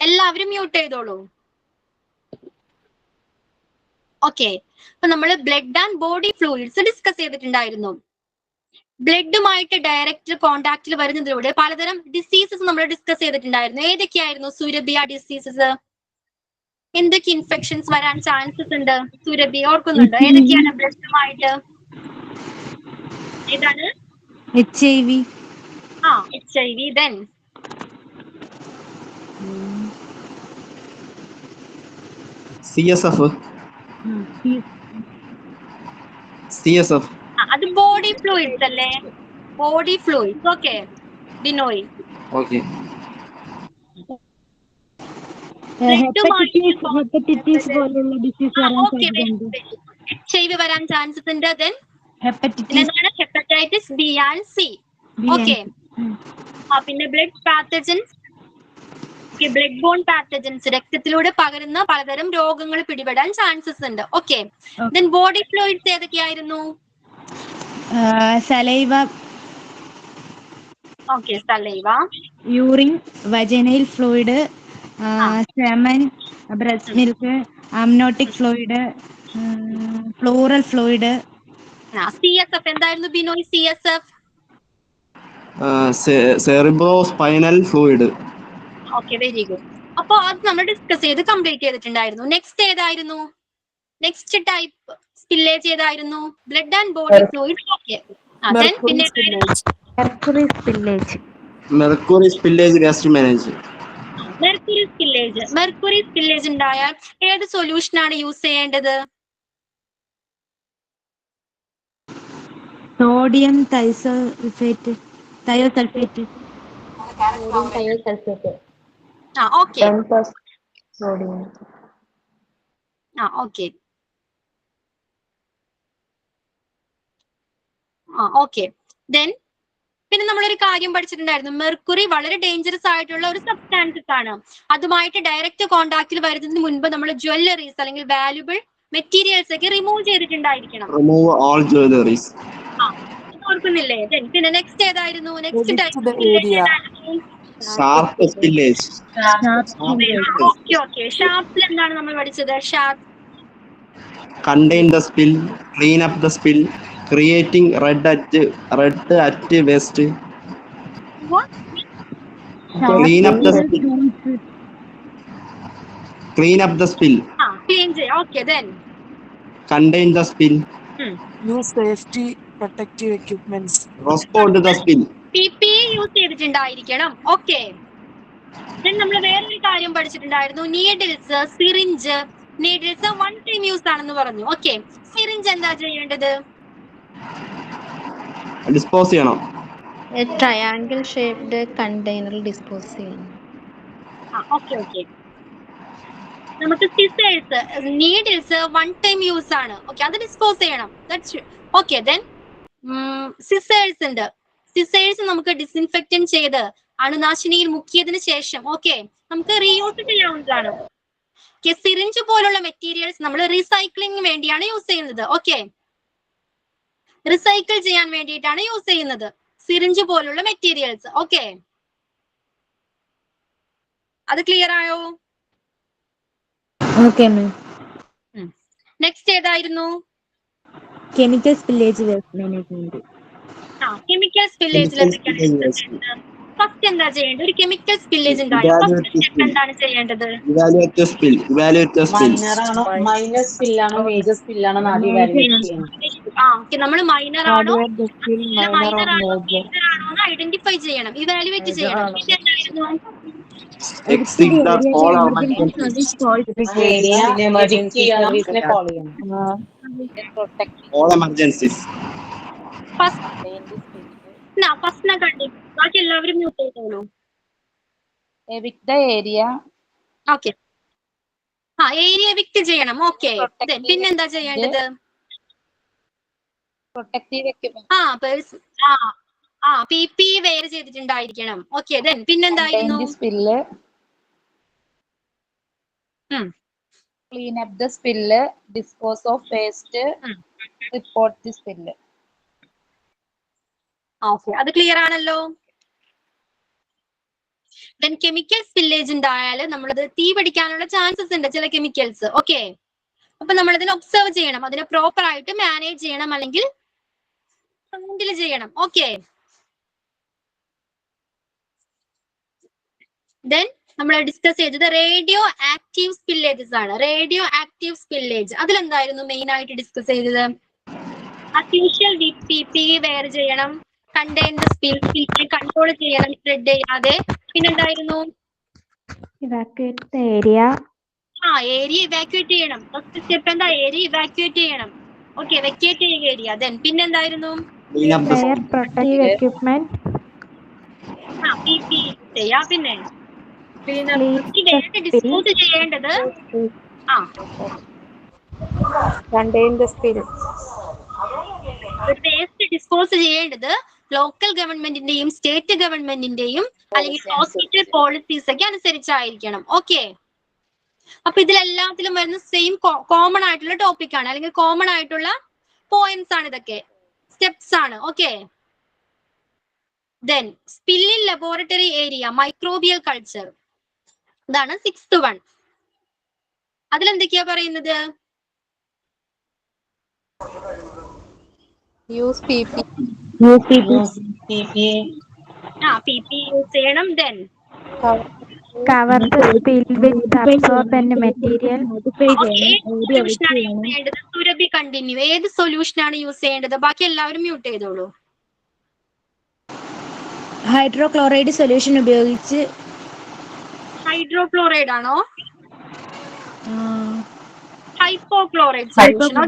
എല്ലാവരും mute ചെയ്തോളൂ. Okay, അപ്പൊ നമ്മൾ blood and body fluids discuss ചെയ്തിട്ടുണ്ടായിരുന്നു. ബ്ലഡുമായിട്ട് ഡയറക്റ്റ് കോണ്ടാക്റ്റിൽ വരുന്നതിലൂടെ പലതരം ഡിസീസസ് നമ്മൾ ഡിസ്കസ് ചെയ്തിട്ടുണ്ടായിരുന്നു. ഏതൊക്കെയായിരുന്നു സുരഭിയ ഡിസീസസ്? എന്തൊക്കെ ഇൻഫെക്ഷൻസ് വരാൻ ചാൻസസ് ഉണ്ട്? സുരഭി ഓർക്കുന്നുണ്ടോ? ഏതൊക്കെയാണ് ബ്ലഡുമായിട്ട്? ഏതാണ്? HIV, HIV. Then CSF. അത് ബോഡി ഫ്ലൂയിഡ്സ് അല്ലേ? Body fluids. Okay Binoy. Okay. Hepatitis പോലുള്ള ഡിസീസ് വരാൻ സാധ്യതയുണ്ട്. HIV വരാൻ ചാൻസസ് ഉണ്ട്. Then hepatitis hepatitis B and C. Okay, പിന്നെ blood pathogens, blood borne pathogens, രക്തത്തിലൂടെ പകരുന്ന പലതരം രോഗങ്ങൾ പിടിപെടാൻ ചാൻസസ് ഉണ്ട്. ഓക്കെ, ദെൻ ബോഡി ഫ്ലൂയിഡ്സ് ഏതൊക്കെയായിരുന്നു? Saliva, okay, saliva, urine, vaginal fluid, semen, breast milk, amniotic fluid, pleural fluid. CSF എന്തായിരുന്നു Binoy? CSF cerebrospinal fluid. Okay, very good. അപ്പൊ അത് നമ്മൾ ഡിസ്കസ് ചെയ്ത് കംപ്ലീറ്റ് ചെയ്തിട്ടുണ്ടായിരുന്നു. നെക്സ്റ്റ് ഏതായിരുന്നു? നെക്സ്റ്റ് ടൈപ്പ് സ്പില്ലേജ് ഏതായിരുന്നു? Blood and body fluid. Okay, പിന്നെ mercury spillage. Mercury spillage gas to manage. Mercury spillage. Mercury spillage ഉണ്ടായാൽ ഏത് സൊല്യൂഷൻ ആണ് യൂസ് ചെയ്യേണ്ടത്? Sodium thiosulphate. Okay, okay, okay. Then പിന്നെ നമ്മളൊരു കാര്യം പഠിച്ചിട്ടുണ്ടായിരുന്നു. മെർക്കുറി വളരെ ഡേഞ്ചറസ് ആയിട്ടുള്ള ഒരു സബ്സ്റ്റാൻസസ് ആണ്. അതുമായിട്ട് ഡയറക്റ്റ് കോണ്ടാക്റ്റിൽ വരുന്നതിന് മുൻപ് നമ്മൾ ജ്വല്ലറീസ് അല്ലെങ്കിൽ വാല്യുബിൾ മെറ്റീരിയൽസ് ഒക്കെ റിമൂവ് ചെയ്തിട്ടുണ്ടായിരിക്കണം. Remove all jewelries. ഓർക്കുന്നില്ലേ? പിന്നെ നെക്സ്റ്റ് ഏതായിരുന്നു? Next type Sharp spillage. ഓക്കെ, ഓക്കെ. ഷാർപ്സിൽ എന്താണ് നമ്മൾ പഠിച്ചത്? Sharp Contain the spill, clean up the spill, creating red at waste. Clean up the spill. Clean up the spill. Clean ചെയ്യും. Okay, then Contain the spill. Use safety protective equipments. Respond to the spill. PPE use ചെയ്തിട്ടുണ്ടായിരിക്കണം. Okay, then നമ്മൾ വേറൊരു കാര്യം പഠിച്ചിട്ടുണ്ടായിരുന്നു. Needles, syringe. Needles one time use ആണെന്ന് പറഞ്ഞു. Okay, syringe എന്താ ചെയ്യേണ്ടത്? Dispose ചെയ്യണം. ട്രയാങ്കിൾ ഷേപ്ഡ് കണ്ടെയ്നറിൽ ഡിസ്പോസ് ചെയ്യണം. Okay, okay. നമുക്ക് scissors, needles one time use ആണ്. ഓക്കെ, അത് ഡിസ്പോസ് ചെയ്യണം. ഓക്കെ, ദെൻ സിസേഴ്സ് ഉണ്ട്. സിസേഴ്സ് നമുക്ക് ഡിസിൻഫെക്റ്റന്റ് ചെയ്ത് അണുനാശിനിയിൽ മുക്കിയതിന് ശേഷം നമുക്ക് റീയൂസ് ചെയ്യാവുന്നതാണ്. സിറിഞ്ച് പോലുള്ള മെറ്റീരിയൽസ് നമ്മൾ റീസൈക്ലിംഗ് വേണ്ടിയാണ് യൂസ് ചെയ്യുന്നത്. റീസൈക്കിൾ ചെയ്യാൻ വേണ്ടിയിട്ടാണ് യൂസ് ചെയ്യുന്നത് സിറിഞ്ച് പോലുള്ള മെറ്റീരിയൽസ്. ഓക്കെ, അത് ക്ലിയർ ആയോ? Okay ma'am. നെക്സ്റ്റ് ഏതായിരുന്നു? Chemical spillage waste management. Chemical സ്പില്ലേജിൽ ഫസ്റ്റ് എന്താ ചെയ്യേണ്ടത്? ഒരു കെമിക്കൽ സ്പില്ലേജ് ഉണ്ടായാൽ ഫസ്റ്റ് സ്റ്റെപ്പ് എന്താണ് ചെയ്യേണ്ടത്? Evaluate the spill. Evaluate the spill. Minor സ്പില്ലാണോ മേജർ സ്പില്ലാണോ ആദ്യം evaluate ചെയ്യണം. നമ്മൾ മൈനർ ആണോ Evaluate the spill, minor or major. ആണോ ഐഡന്റിഫൈ ചെയ്യണം, ഇവാലുവേറ്റ് ചെയ്യണം. പിന്നെ എന്തായിരുന്നു? Exit the all emergencies. Area emergency സർവീസിനെ കോൾ ചെയ്യണം. All emergencies. ഫസ്റ്റ് ഫസ്റ്റ് കണ്ടി, ബാക്കി എല്ലാവരും മ്യൂട്ട് ചെയ്തോളൂ. evict the area, okay. Area evict ചെയ്യണം. ഓക്കെ. പിന്നെന്താ ചെയ്യേണ്ടത്? protective equipment, PP വെയർ ചെയ്തിട്ടുണ്ടായിരിക്കണം. ഓക്കെ. ദെൻ പിന്നെന്തായിരുന്നു? contain the spill, clean up the spill, dispose of waste, report the spill. Okay, അത് ക്ലിയർ ആണല്ലോ. ദെൻ കെമിക്കൽ സ്പില്ലേജ് ഉണ്ടായാൽ നമ്മളത് തീ പിടിക്കാനുള്ള ചാൻസസ് ഉണ്ട്, ചില കെമിക്കൽസ്. ഓക്കെ, അപ്പൊ നമ്മൾ അതിനെ ഒബ്സർവ് ചെയ്യണം, അതിനെ പ്രോപ്പർ ആയിട്ട് മാനേജ് ചെയ്യണം, അല്ലെങ്കിൽ ഹാൻഡിൽ ചെയ്യണം. ഓക്കെ. ദെൻ നമ്മൾ ഡിസ്കസ് ചെയ്തത് റേഡിയോ ആക്റ്റീവ് സ്പില്ലേജസ് ആണ്. റേഡിയോ ആക്റ്റീവ് സ്പില്ലേജ് അതിലെന്തായിരുന്നു മെയിൻ ആയിട്ട് ഡിസ്കസ് ചെയ്തത്? അസ്യൂഷ്വൽ PP വെയർ ചെയ്യണം, കണ്ടെയ്ൻ ദ സ്പിൽ കൺട്രോൾ ചെയ്യണം സ്പ്രെഡ് ചെയ്യാതെ. പിന്നെന്തായിരുന്നു? evacuate the area, area evacuate ചെയ്യണം. ഫസ്റ്റ് സ്റ്റെപ്പ് എന്താ? ഏരിയ ഇവാക്യുവേറ്റ് ചെയ്യണം. ഓക്കെ, വെക്കേറ്റ് ചെയ്യുക ഏരിയ. ദെൻ പിന്നെന്തായിരുന്നു? Clean up the wear protective equipment, PP ചെയ്യാ. പിന്നെ clean the spill, ഡിസ്പോസ് ചെയ്യേണ്ടത് contain the spill. Waste dispose ചെയ്യേണ്ടത് ലോക്കൽ ഗവൺമെന്റിന്റെയും സ്റ്റേറ്റ് ഗവൺമെന്റിന്റെയും അല്ലെങ്കിൽ ഹോസ്പിറ്റൽ പോളിസീസ് ഒക്കെ അനുസരിച്ചായിരിക്കണം. ഓക്കെ, അപ്പൊ ഇതിലെല്ലാത്തിലും വരുന്ന സെയിം കോമൺ ആയിട്ടുള്ള ടോപ്പിക് ആണ്, അല്ലെങ്കിൽ കോമൺ ആയിട്ടുള്ള പോയിന്റ്സ് ആണ്, ഇതൊക്കെ സ്റ്റെപ്സ് ആണ്. Okay. Then spill in laboratory area microbial culture, ഇതാണ് 6th വൺ. അതിലെന്തൊക്കെയാ പറയുന്നത്? Use PP, PP യൂസ് ചെയ്യണം. Then cover the spill with absorbent material, സൊല്യൂഷനാണ് യൂസ് ചെയ്യേണ്ടത്? സുരഭി കണ്ടിന്യൂ. ഏത് സൊല്യൂഷൻ ആണ് യൂസ് ചെയ്യേണ്ടത്? ബാക്കി എല്ലാവരും മ്യൂട്ട് ചെയ്തോളൂ. ഹൈഡ്രോക്ലോറൈഡ് സൊല്യൂഷൻ ഉപയോഗിച്ച് ഹൈഡ്രോക്ലോറൈഡ് ആണോ? Hypochlorite solution.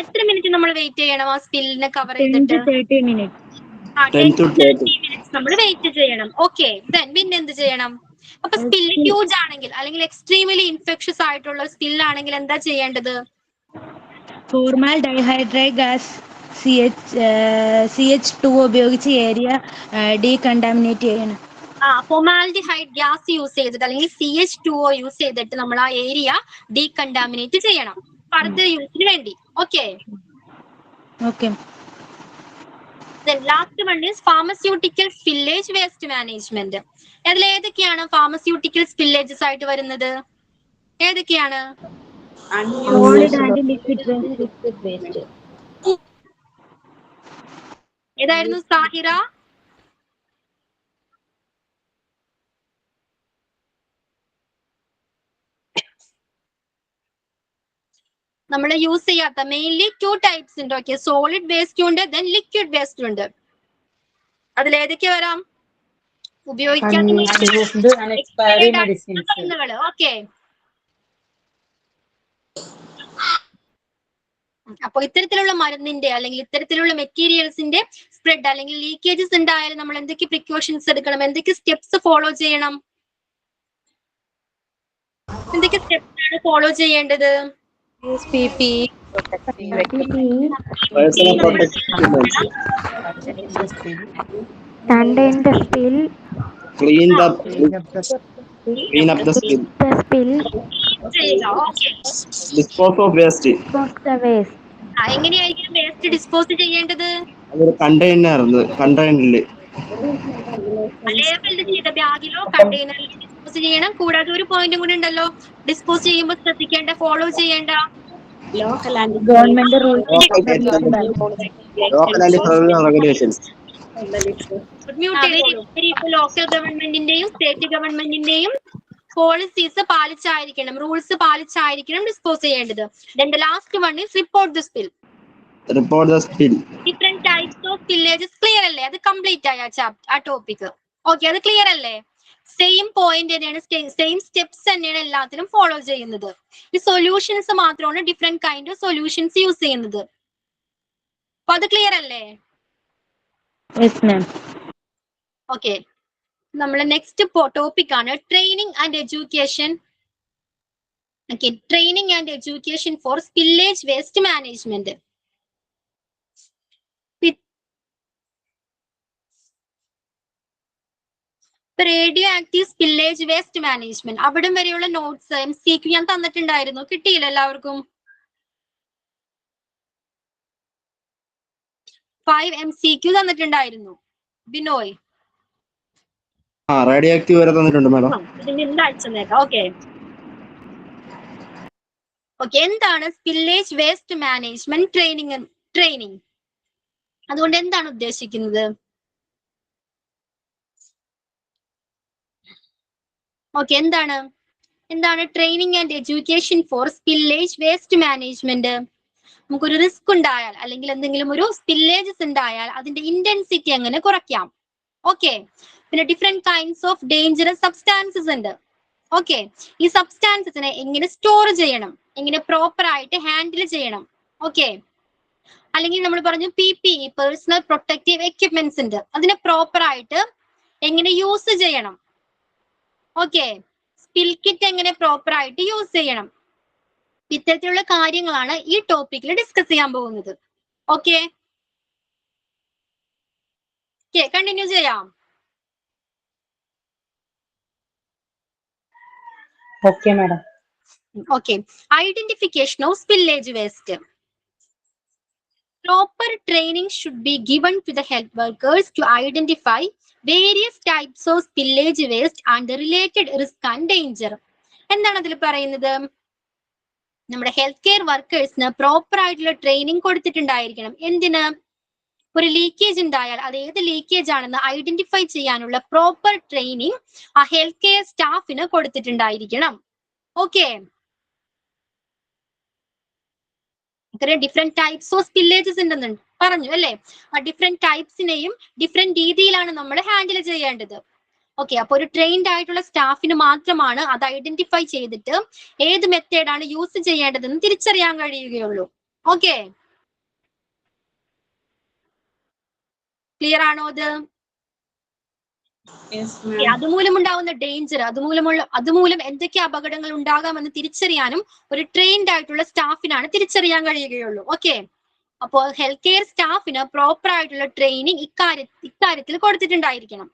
എത്ര മിനിറ്റ് നമ്മൾ വെയിറ്റ് ചെയ്യണം ആ സ്പില്ലിനെ കവർ ചെയ്തിട്ട്? 30 minutes. 10 to 30 മിനിറ്റ്സ് നമ്മൾ വെയിറ്റ് ചെയ്യണം. ഓക്കെ. ദെൻ പിന്നെ എന്ത് ചെയ്യണം? അപ്പൊ സ്പില്ല് ഹ്യൂജ് ആണെങ്കിൽ, അല്ലെങ്കിൽ എക്സ്ട്രീംലി ഇൻഫെക്ഷസ് ആയിട്ടുള്ള സ്പിൽ ആണെങ്കിൽ എന്താ ചെയ്യേണ്ടത്? ഫോർമാൽ ഡൈഹൈഡ്രേറ്റ് ഗ്യാസ് CH2 ഉപയോഗിച്ച് ഏരിയ ഡീകണ്ടാമിനേറ്റ് ചെയ്യണം. ഫൊമാൽഡിഹൈഡ് ഗ്യാസ് യൂസ് ചെയ്തിട്ട്, അല്ലെങ്കിൽ CH2O യൂസ് ചെയ്തിട്ട് നമ്മൾ ആ ഏരിയ ഡീകണ്ടാമിനേറ്റ് ചെയ്യണം ഫർദർ യൂസിന് വേണ്ടി. Okay. Last one is pharmaceutical spillage waste management. അതിൽ ഏതൊക്കെയാണ് ഫാർമസ്യൂട്ടിക്കൽ സ്പില്ലേജസ് ആയിട്ട് വരുന്നത്? ഏതൊക്കെയാണ്? Solid and liquid waste. ഏതായിരുന്നു സാഹിറ? നമ്മൾ യൂസ് ചെയ്യാത്ത മെയിൻലി 2 ടൈപ്സ് ഉണ്ട്. ഓക്കെ, സോളിഡ് വേസ്റ്റ് ഉണ്ട്, ദെൻ ലിക്വിഡ് വേസ്റ്റ് ഉണ്ട്. അതിലേതൊക്കെ വരാം? ഉപയോഗിക്കാത്ത മരുന്നുകൾ. ഓക്കെ, അപ്പൊ ഇത്തരത്തിലുള്ള മരുന്നിന്റെ അല്ലെങ്കിൽ ഇത്തരത്തിലുള്ള മെറ്റീരിയൽസിന്റെ സ്പ്രെഡ് അല്ലെങ്കിൽ ലീക്കേജസ് ഉണ്ടായാലും നമ്മൾ എന്തൊക്കെ പ്രിക്കോഷൻസ് എടുക്കണം? എന്തൊക്കെ സ്റ്റെപ്സ് ഫോളോ ചെയ്യണം? എന്തൊക്കെ സ്റ്റെപ്സ് ആണ് ഫോളോ ചെയ്യേണ്ടത്? use PP, protective equipment, personal protective equipment, contain the spill, clean up the spill, ചെയ്യുക. Okay, dispose of waste. of the waste, എങ്ങനെയായിരിക്കും വേസ്റ്റ് ഡിസ്പോസ് ചെയ്യേണ്ടത്? അതൊരു കണ്ടെയ്നറില് ലേബിൾഡ് ചെയ്ത ബാഗിലോ കണ്ടെയ്നറിൽ ഡിസ്പോസ് ചെയ്യണം. കൂടാതെ ഒരു പോയിന്റും കൂടി ഉണ്ടല്ലോ, ഡിസ്പോസ് ചെയ്യുമ്പോൾ ശ്രദ്ധിക്കേണ്ട, ഫോളോ ചെയ്യേണ്ട government rules, local and federal regulations. Local ഗവൺമെന്റിന്റെയും സ്റ്റേറ്റ് ഗവൺമെന്റിന്റെയും പോളിസീസ് പാലിച്ചായിരിക്കണം, റൂൾസ് പാലിച്ചായിരിക്കണം ഡിസ്പോസ് ചെയ്യേണ്ടത്. Last one is report the spill. Different types of spillages. Clear അല്ലേ? അത് കംപ്ലീറ്റ് ആയ ആ ടോപ്പിക്. ഓക്കെ, അത് ക്ലിയർ അല്ലേ? സെയിം പോയിന്റ് തന്നെയാണ്, സെയിം സ്റ്റെപ്സ് തന്നെയാണ് എല്ലാത്തിലും ഫോളോ ചെയ്യുന്നത്. ഈ സൊല്യൂഷൻസ് മാത്രമാണ് different kind of solutions use ചെയ്യുന്നത്. അപ്പൊ അത് ക്ലിയർ അല്ലേ? Yes ma'am. ഓക്കെ, നമ്മളെ നെക്സ്റ്റ് ടോപ്പിക് ആണ് training and education. Okay, training and education for spillage waste management. Radio active spillage waste management, അവിടം വരെയുള്ള നോട്ട്സ് MCQ ഞാൻ തന്നിട്ടുണ്ടായിരുന്നു, കിട്ടിയില്ല എല്ലാവർക്കും? 5 MCQ തന്നിട്ടുണ്ടായിരുന്നു. ബിനോയ്, റേഡിയോ ആക്റ്റീവ് വരെ തന്നിട്ടുണ്ട് മാഡം. ഇതിന് ഇന്ന് അയച്ചേക്കാം. ഓക്കെ, എന്താണ് സ്പില്ലേജ് വേസ്റ്റ് മാനേജ്മെന്റ് ട്രെയിനിങ് അതുകൊണ്ട് എന്താണ് ഉദ്ദേശിക്കുന്നത്? ഓക്കെ, എന്താണ് training and education for spillage waste management? നമുക്കൊരു റിസ്ക് ഉണ്ടായാൽ അല്ലെങ്കിൽ എന്തെങ്കിലും ഒരു സ്പില്ലേജസ് ഉണ്ടായാൽ അതിന്റെ ഇന്റൻസിറ്റി എങ്ങനെ കുറയ്ക്കാം. ഓക്കെ, പിന്നെ different kinds of dangerous substances ഉണ്ട്. ഓക്കെ, ഈ സബ്സ്റ്റാൻസസിനെ എങ്ങനെ സ്റ്റോർ ചെയ്യണം, എങ്ങനെ പ്രോപ്പർ ആയിട്ട് ഹാൻഡിൽ ചെയ്യണം. ഓക്കെ, അല്ലെങ്കിൽ നമ്മൾ പറഞ്ഞു PPE പേഴ്സണൽ പ്രൊട്ടക്റ്റീവ് എക്യുപ്മെന്റ്സ് ഉണ്ട്, അതിനെ പ്രോപ്പർ ആയിട്ട് എങ്ങനെ യൂസ് ചെയ്യണം. ഓക്കെ, സ്പിൽ കിറ്റ് എങ്ങനെ പ്രോപ്പർ ആയിട്ട് യൂസ് ചെയ്യണം. ഇത്തരത്തിലുള്ള കാര്യങ്ങളാണ് ഈ ടോപ്പിക്കിൽ ഡിസ്കസ് ചെയ്യാൻ പോകുന്നത്. ഓക്കെ, കണ്ടിന്യൂ ചെയ്യാം. Okay madam. Okay, identification of spillage waste. Proper training should be given to the health workers to identify various types of spillage waste and the related risk and danger. എന്താണ് അതിൽ പറയുന്നത്? നമ്മുടെ health care വർക്കേഴ്സിന് proper ആയിട്ടുള്ള training കൊടുത്തിട്ടുണ്ടായിരിക്കണം. എന്തിന്? ഒരു leakage ഉണ്ടായാൽ അത് ഏത് ലീക്കേജ് ആണെന്ന് ഐഡന്റിഫൈ ചെയ്യാനുള്ള പ്രോപ്പർ ട്രെയിനിങ് ആ ഹെൽത്ത് കെയർ സ്റ്റാഫിന് കൊടുത്തിട്ടുണ്ടായിരിക്കണം. Okay, different types of spillages ഉണ്ടെന്ന് പറഞ്ഞു അല്ലെ? ആ ഡിഫറെന്റ് ടൈപ്സിനെയും ഡിഫറെന്റ് രീതിയിലാണ് നമ്മൾ ഹാൻഡിൽ ചെയ്യേണ്ടത്. ഓക്കെ, അപ്പൊ ഒരു ട്രെയിൻഡ് ആയിട്ടുള്ള സ്റ്റാഫിന് മാത്രമാണ് അത് ഐഡന്റിഫൈ ചെയ്തിട്ട് ഏത് മെത്തേഡാണ് യൂസ് ചെയ്യേണ്ടതെന്ന് തിരിച്ചറിയാൻ കഴിയുകയുള്ളൂ. ഓക്കെ, ക്ലിയർ ആണോ അത്? അതുമൂലം ഉണ്ടാവുന്ന ഡേഞ്ചർ, അതുമൂലം എന്തൊക്കെ അപകടങ്ങൾ ഉണ്ടാകാമെന്ന് തിരിച്ചറിയാനും ഒരു ട്രെയിൻഡ് ആയിട്ടുള്ള സ്റ്റാഫിനാണ് തിരിച്ചറിയാൻ കഴിയുകയുള്ളൂ. ഓക്കെ, അപ്പോൾ ഹെൽത്ത് കെയർ സ്റ്റാഫിന് പ്രോപ്പർ ആയിട്ടുള്ള ട്രെയിനിങ് ഇക്കാര്യത്തിൽ കൊടുത്തിട്ടുണ്ടായിരിക്കണം.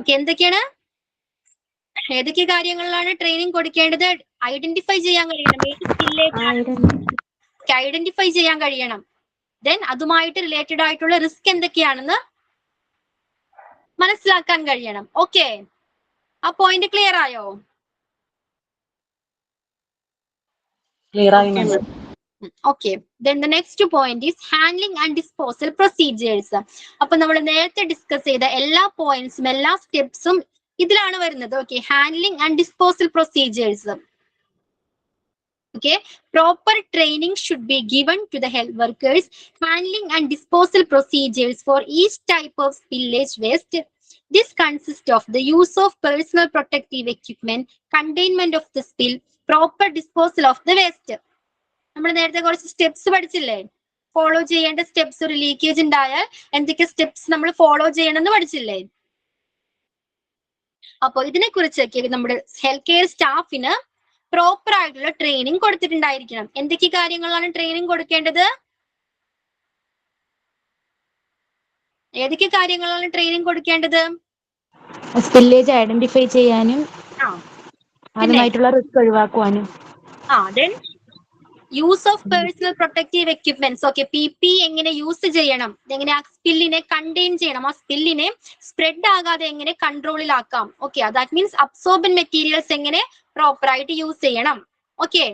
ഓക്കെ, ഏതൊക്കെ കാര്യങ്ങളിലാണ് ട്രെയിനിങ് കൊടുക്കേണ്ടത്? ഐഡന്റിഫൈ ചെയ്യാൻ കഴിയണം, ഐഡന്റിഫൈ ചെയ്യാൻ കഴിയണം. ദെൻ അതുമായിട്ട് റിലേറ്റഡ് ആയിട്ടുള്ള റിസ്ക് എന്തൊക്കെയാണെന്ന് മനസ്സിലാക്കാൻ കഴിയണം. ഓക്കെ, ആ പോയിന്റ് ക്ലിയർ ആയോ? ക്ലിയർ ആയി madam. Okay, then the next point is handling and disposal procedures. അപ്പൊ നമ്മൾ നേരത്തെ ഡിസ്കസ് ചെയ്ത എല്ലാ പോയിന്റ്സും എല്ലാ സ്റ്റെപ്സും ഇതിലാണ് വരുന്നത്. Okay, handling and disposal procedures. Okay, proper training should be given to the health workers. Handling and disposal procedures for each type of spillage waste. This consists of the use of personal protective equipment, containment of the spill, proper disposal of the waste. നമ്മൾ നേരത്തെ കുറച്ച് steps പഠിച്ചില്ലേ? Follow ചെയ്യേണ്ട steps, ഒരു leakage ഉണ്ടായാൽ എന്തൊക്കെ steps നമ്മൾ follow ചെയ്യണമെന്ന് പഠിച്ചില്ലേ? അപ്പോൾ ഇതിനെ കുറിച്ചൊക്കെ നമ്മുടെ ഹെൽത്ത് കെയർ സ്റ്റാഫിന് പ്രോപ്പർ ആയിട്ടുള്ള ട്രെയിനിങ് കൊടുത്തിട്ടുണ്ടായിരിക്കണം. എന്തൊക്കെ കാര്യങ്ങളാണ് ട്രെയിനിങ് കൊടുക്കേണ്ടത്? ഏതൊക്കെ കാര്യങ്ങളാണ് ട്രെയിനിങ് കൊടുക്കേണ്ടത്? സ്പില്ലേജ് ഐഡന്റിഫൈ ചെയ്യാനും അതുമായിട്ടുള്ള റിസ്ക് ഒഴിവാക്കുവാനും. Then use of personal protective equipments. Okay, PPE എങ്ങനെ യൂസ് ചെയ്യണം, എങ്ങനെ ആ സ്പില്ലിനെ കണ്ടെയ്ൻ ചെയ്യണം, ആ സ്പില്ലിനെ സ്പ്രെഡ് ആകാതെ എങ്ങനെ കൺട്രോളിലാക്കാം. Okay, that means absorbent materials എങ്ങനെ പ്രോപ്പർ ആയിട്ട് യൂസ് ചെയ്യണം. Okay,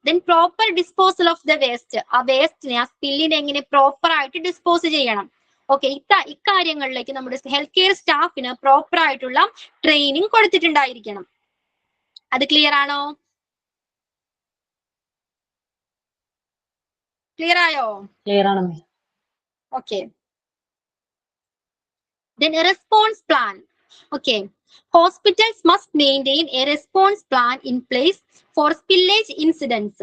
then proper disposal of the waste. ആ വേസ്റ്റിനെ, ആ സ്പില്ലിനെ എങ്ങനെ പ്രോപ്പർ ആയിട്ട് ഡിസ്പോസ് ചെയ്യണം. ഓക്കെ, ഇക്കാര്യങ്ങളിലേക്ക് നമ്മുടെ ഹെൽത്ത് കെയർ സ്റ്റാഫിന് പ്രോപ്പർ ആയിട്ടുള്ള ട്രെയിനിങ് കൊടുത്തിട്ടുണ്ടായിരിക്കണം. അത് ക്ലിയർ ആണോ? ക്ലിയർ ആയോ? ക്ലിയർ ആണ്. Okay. Then a response plan. Okay. Hospitals must maintain a response plan in place for spillage incidents.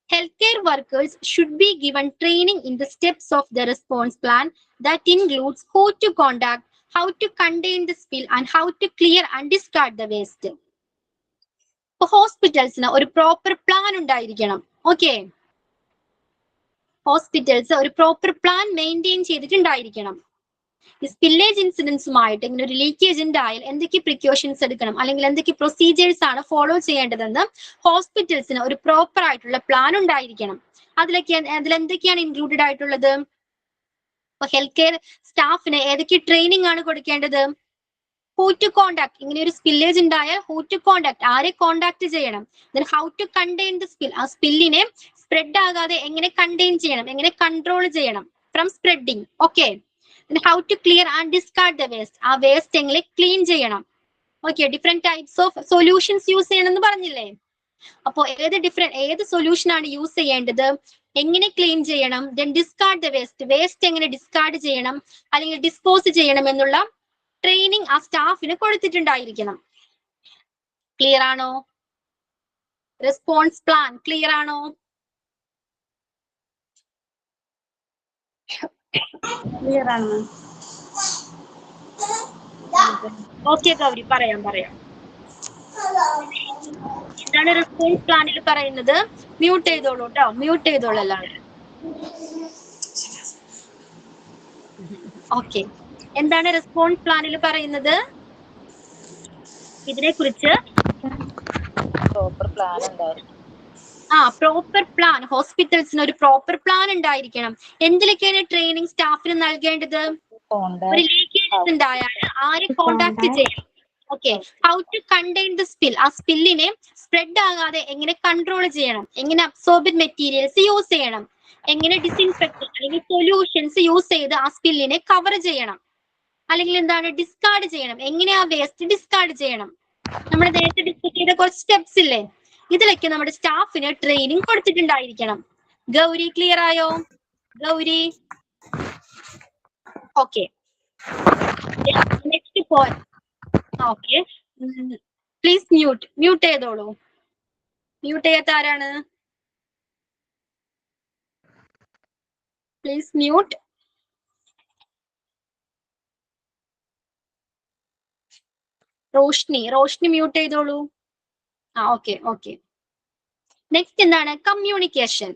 Healthcare workers should be given training in the steps of the response plan. that includes who to contact, how to contain the spill, and how to clear and discard the waste. ഇപ്പൊ ഹോസ്പിറ്റൽസിന് ഒരു proper plan ഉണ്ടായിരിക്കണം. Okay, hospitals ഒരു proper plan maintain ചെയ്തിട്ടുണ്ടായിരിക്കണം. ഈ spillage ഇൻസിഡൻസുമായിട്ട് ഇങ്ങനെ ഒരു leakage ഉണ്ടായാൽ എന്തൊക്കെ precautions എടുക്കണം, അല്ലെങ്കിൽ എന്തൊക്കെ പ്രൊസീജിയേഴ്സ് ആണ് ഫോളോ ചെയ്യേണ്ടതെന്ന് ഹോസ്പിറ്റൽസിന് ഒരു പ്രോപ്പർ ആയിട്ടുള്ള പ്ലാൻ ഉണ്ടായിരിക്കണം. അതിലെന്തൊക്കെയാണ് ഇൻക്ലൂഡഡ് ആയിട്ടുള്ളത്? ഇപ്പൊ ഹെൽത്ത് കെയർ സ്റ്റാഫിന് ഏതൊക്കെ ട്രെയിനിങ് ആണ് കൊടുക്കേണ്ടത്? ഹൂ ടു കോണ്ടാക്ട്, ഇങ്ങനെ ഒരു സ്പില്ലേജ് ഉണ്ടായാൽ ഹൂ ടു കോണ്ടാക്ട്, ആരെ കോണ്ടാക്ട് ചെയ്യണം. Then how to contain the spill, ആ സ്പില്ലിനെ സ്പ്രെഡ് ആകാതെ എങ്ങനെ കണ്ടെയ്ൻ ചെയ്യണം, എങ്ങനെ കൺട്രോൾ ചെയ്യണം from spreading. Okay, how to clear and discard the waste, ആ വേസ്റ്റ് എങ്ങനെ ക്ലീൻ ചെയ്യണം. Okay, different types of solutions use ചെയ്യണം എന്ന് പറഞ്ഞില്ലേ? അപ്പോ ഏത് സൊല്യൂഷൻ ആണ് യൂസ് ചെയ്യേണ്ടത്, എങ്ങനെ ക്ലീൻ ചെയ്യണം, then discard the waste, waste എങ്ങനെ ഡിസ്കാർഡ് ചെയ്യണം അല്ലെങ്കിൽ ഡിസ്പോസ് ചെയ്യണം എന്നുള്ള ട്രെയിനിങ് ആ സ്റ്റാഫിന് കൊടുത്തിട്ടുണ്ടായിരിക്കണം. ക്ലിയർ ആണോ? റെസ്പോൺസ് പ്ലാൻ ക്ലിയർ ആണോ? ക്ലിയർ ആണ്. ഓക്കെ ഗൗരി, പറയാം. എന്താണ് റെസ്പോൺസ് പ്ലാനിൽ പറയുന്നത്? മ്യൂട്ട് ചെയ്തോളൂ കേട്ടോ, മ്യൂട്ട് ചെയ്തോളൂ എല്ലാവരും. ഓക്കെ, എന്താണ് റെസ്പോൺസ് പ്ലാനിൽ പറയുന്നത്? ഇതിനെ കുറിച്ച് പ്രോപ്പർ പ്ലാൻ ഉണ്ടായിരുന്നു. പ്രോപ്പർ പ്ലാൻ, ഹോസ്പിറ്റൽസിന് ഒരു പ്രോപ്പർ പ്ലാൻ ഉണ്ടായിരിക്കണം. എന്തിലൊക്കെയാണ് ട്രെയിനിങ് സ്റ്റാഫിന് നൽകേണ്ടത്? ഒരു ലീക്കേജസ് ഉണ്ടായാൽ ആരെ കോണ്ടാക്ട് ചെയ്യണം. Okay, how to contain the spill, ആ സ്പില്ലിനെ സ്പ്രെഡ് ആകാതെ എങ്ങനെ കൺട്രോൾ ചെയ്യണം, എങ്ങനെ അബ്സോർബിഡ് മെറ്റീരിയൽസ് യൂസ് ചെയ്യണം, എങ്ങനെ ഡിസിൻഫെക്ഷൻ അല്ലെങ്കിൽ സൊല്യൂഷൻസ് യൂസ് ചെയ്ത് ആ സ്പില്ലിനെ കവർ ചെയ്യണം, അല്ലെങ്കിൽ എന്താണ് ഡിസ്കാർഡ് ചെയ്യണം, എങ്ങനെ ആ വേസ്റ്റ് ഡിസ്കാർഡ് ചെയ്യണം. നമ്മൾ നേരത്തെ ഡിസ്കസ് ചെയ്ത കുറച്ച് സ്റ്റെപ്സ് ഇല്ലേ, ഇതിലൊക്കെ നമ്മുടെ സ്റ്റാഫിന് ട്രെയിനിങ് കൊടുത്തിട്ടുണ്ടായിരിക്കണം. ഗൗരി ക്ലിയർ ആയോ? Gauri okay, next point. Okay, please mute ചെയ്തോളൂ. മ്യൂട്ട് ചെയ്യാത്ത ആരാണ്? Please mute. റോഷ്നി മ്യൂട്ട് ചെയ്തോളൂ. ഓക്കെ. നെക്സ്റ്റ് എന്താണ്? കമ്മ്യൂണിക്കേഷൻ.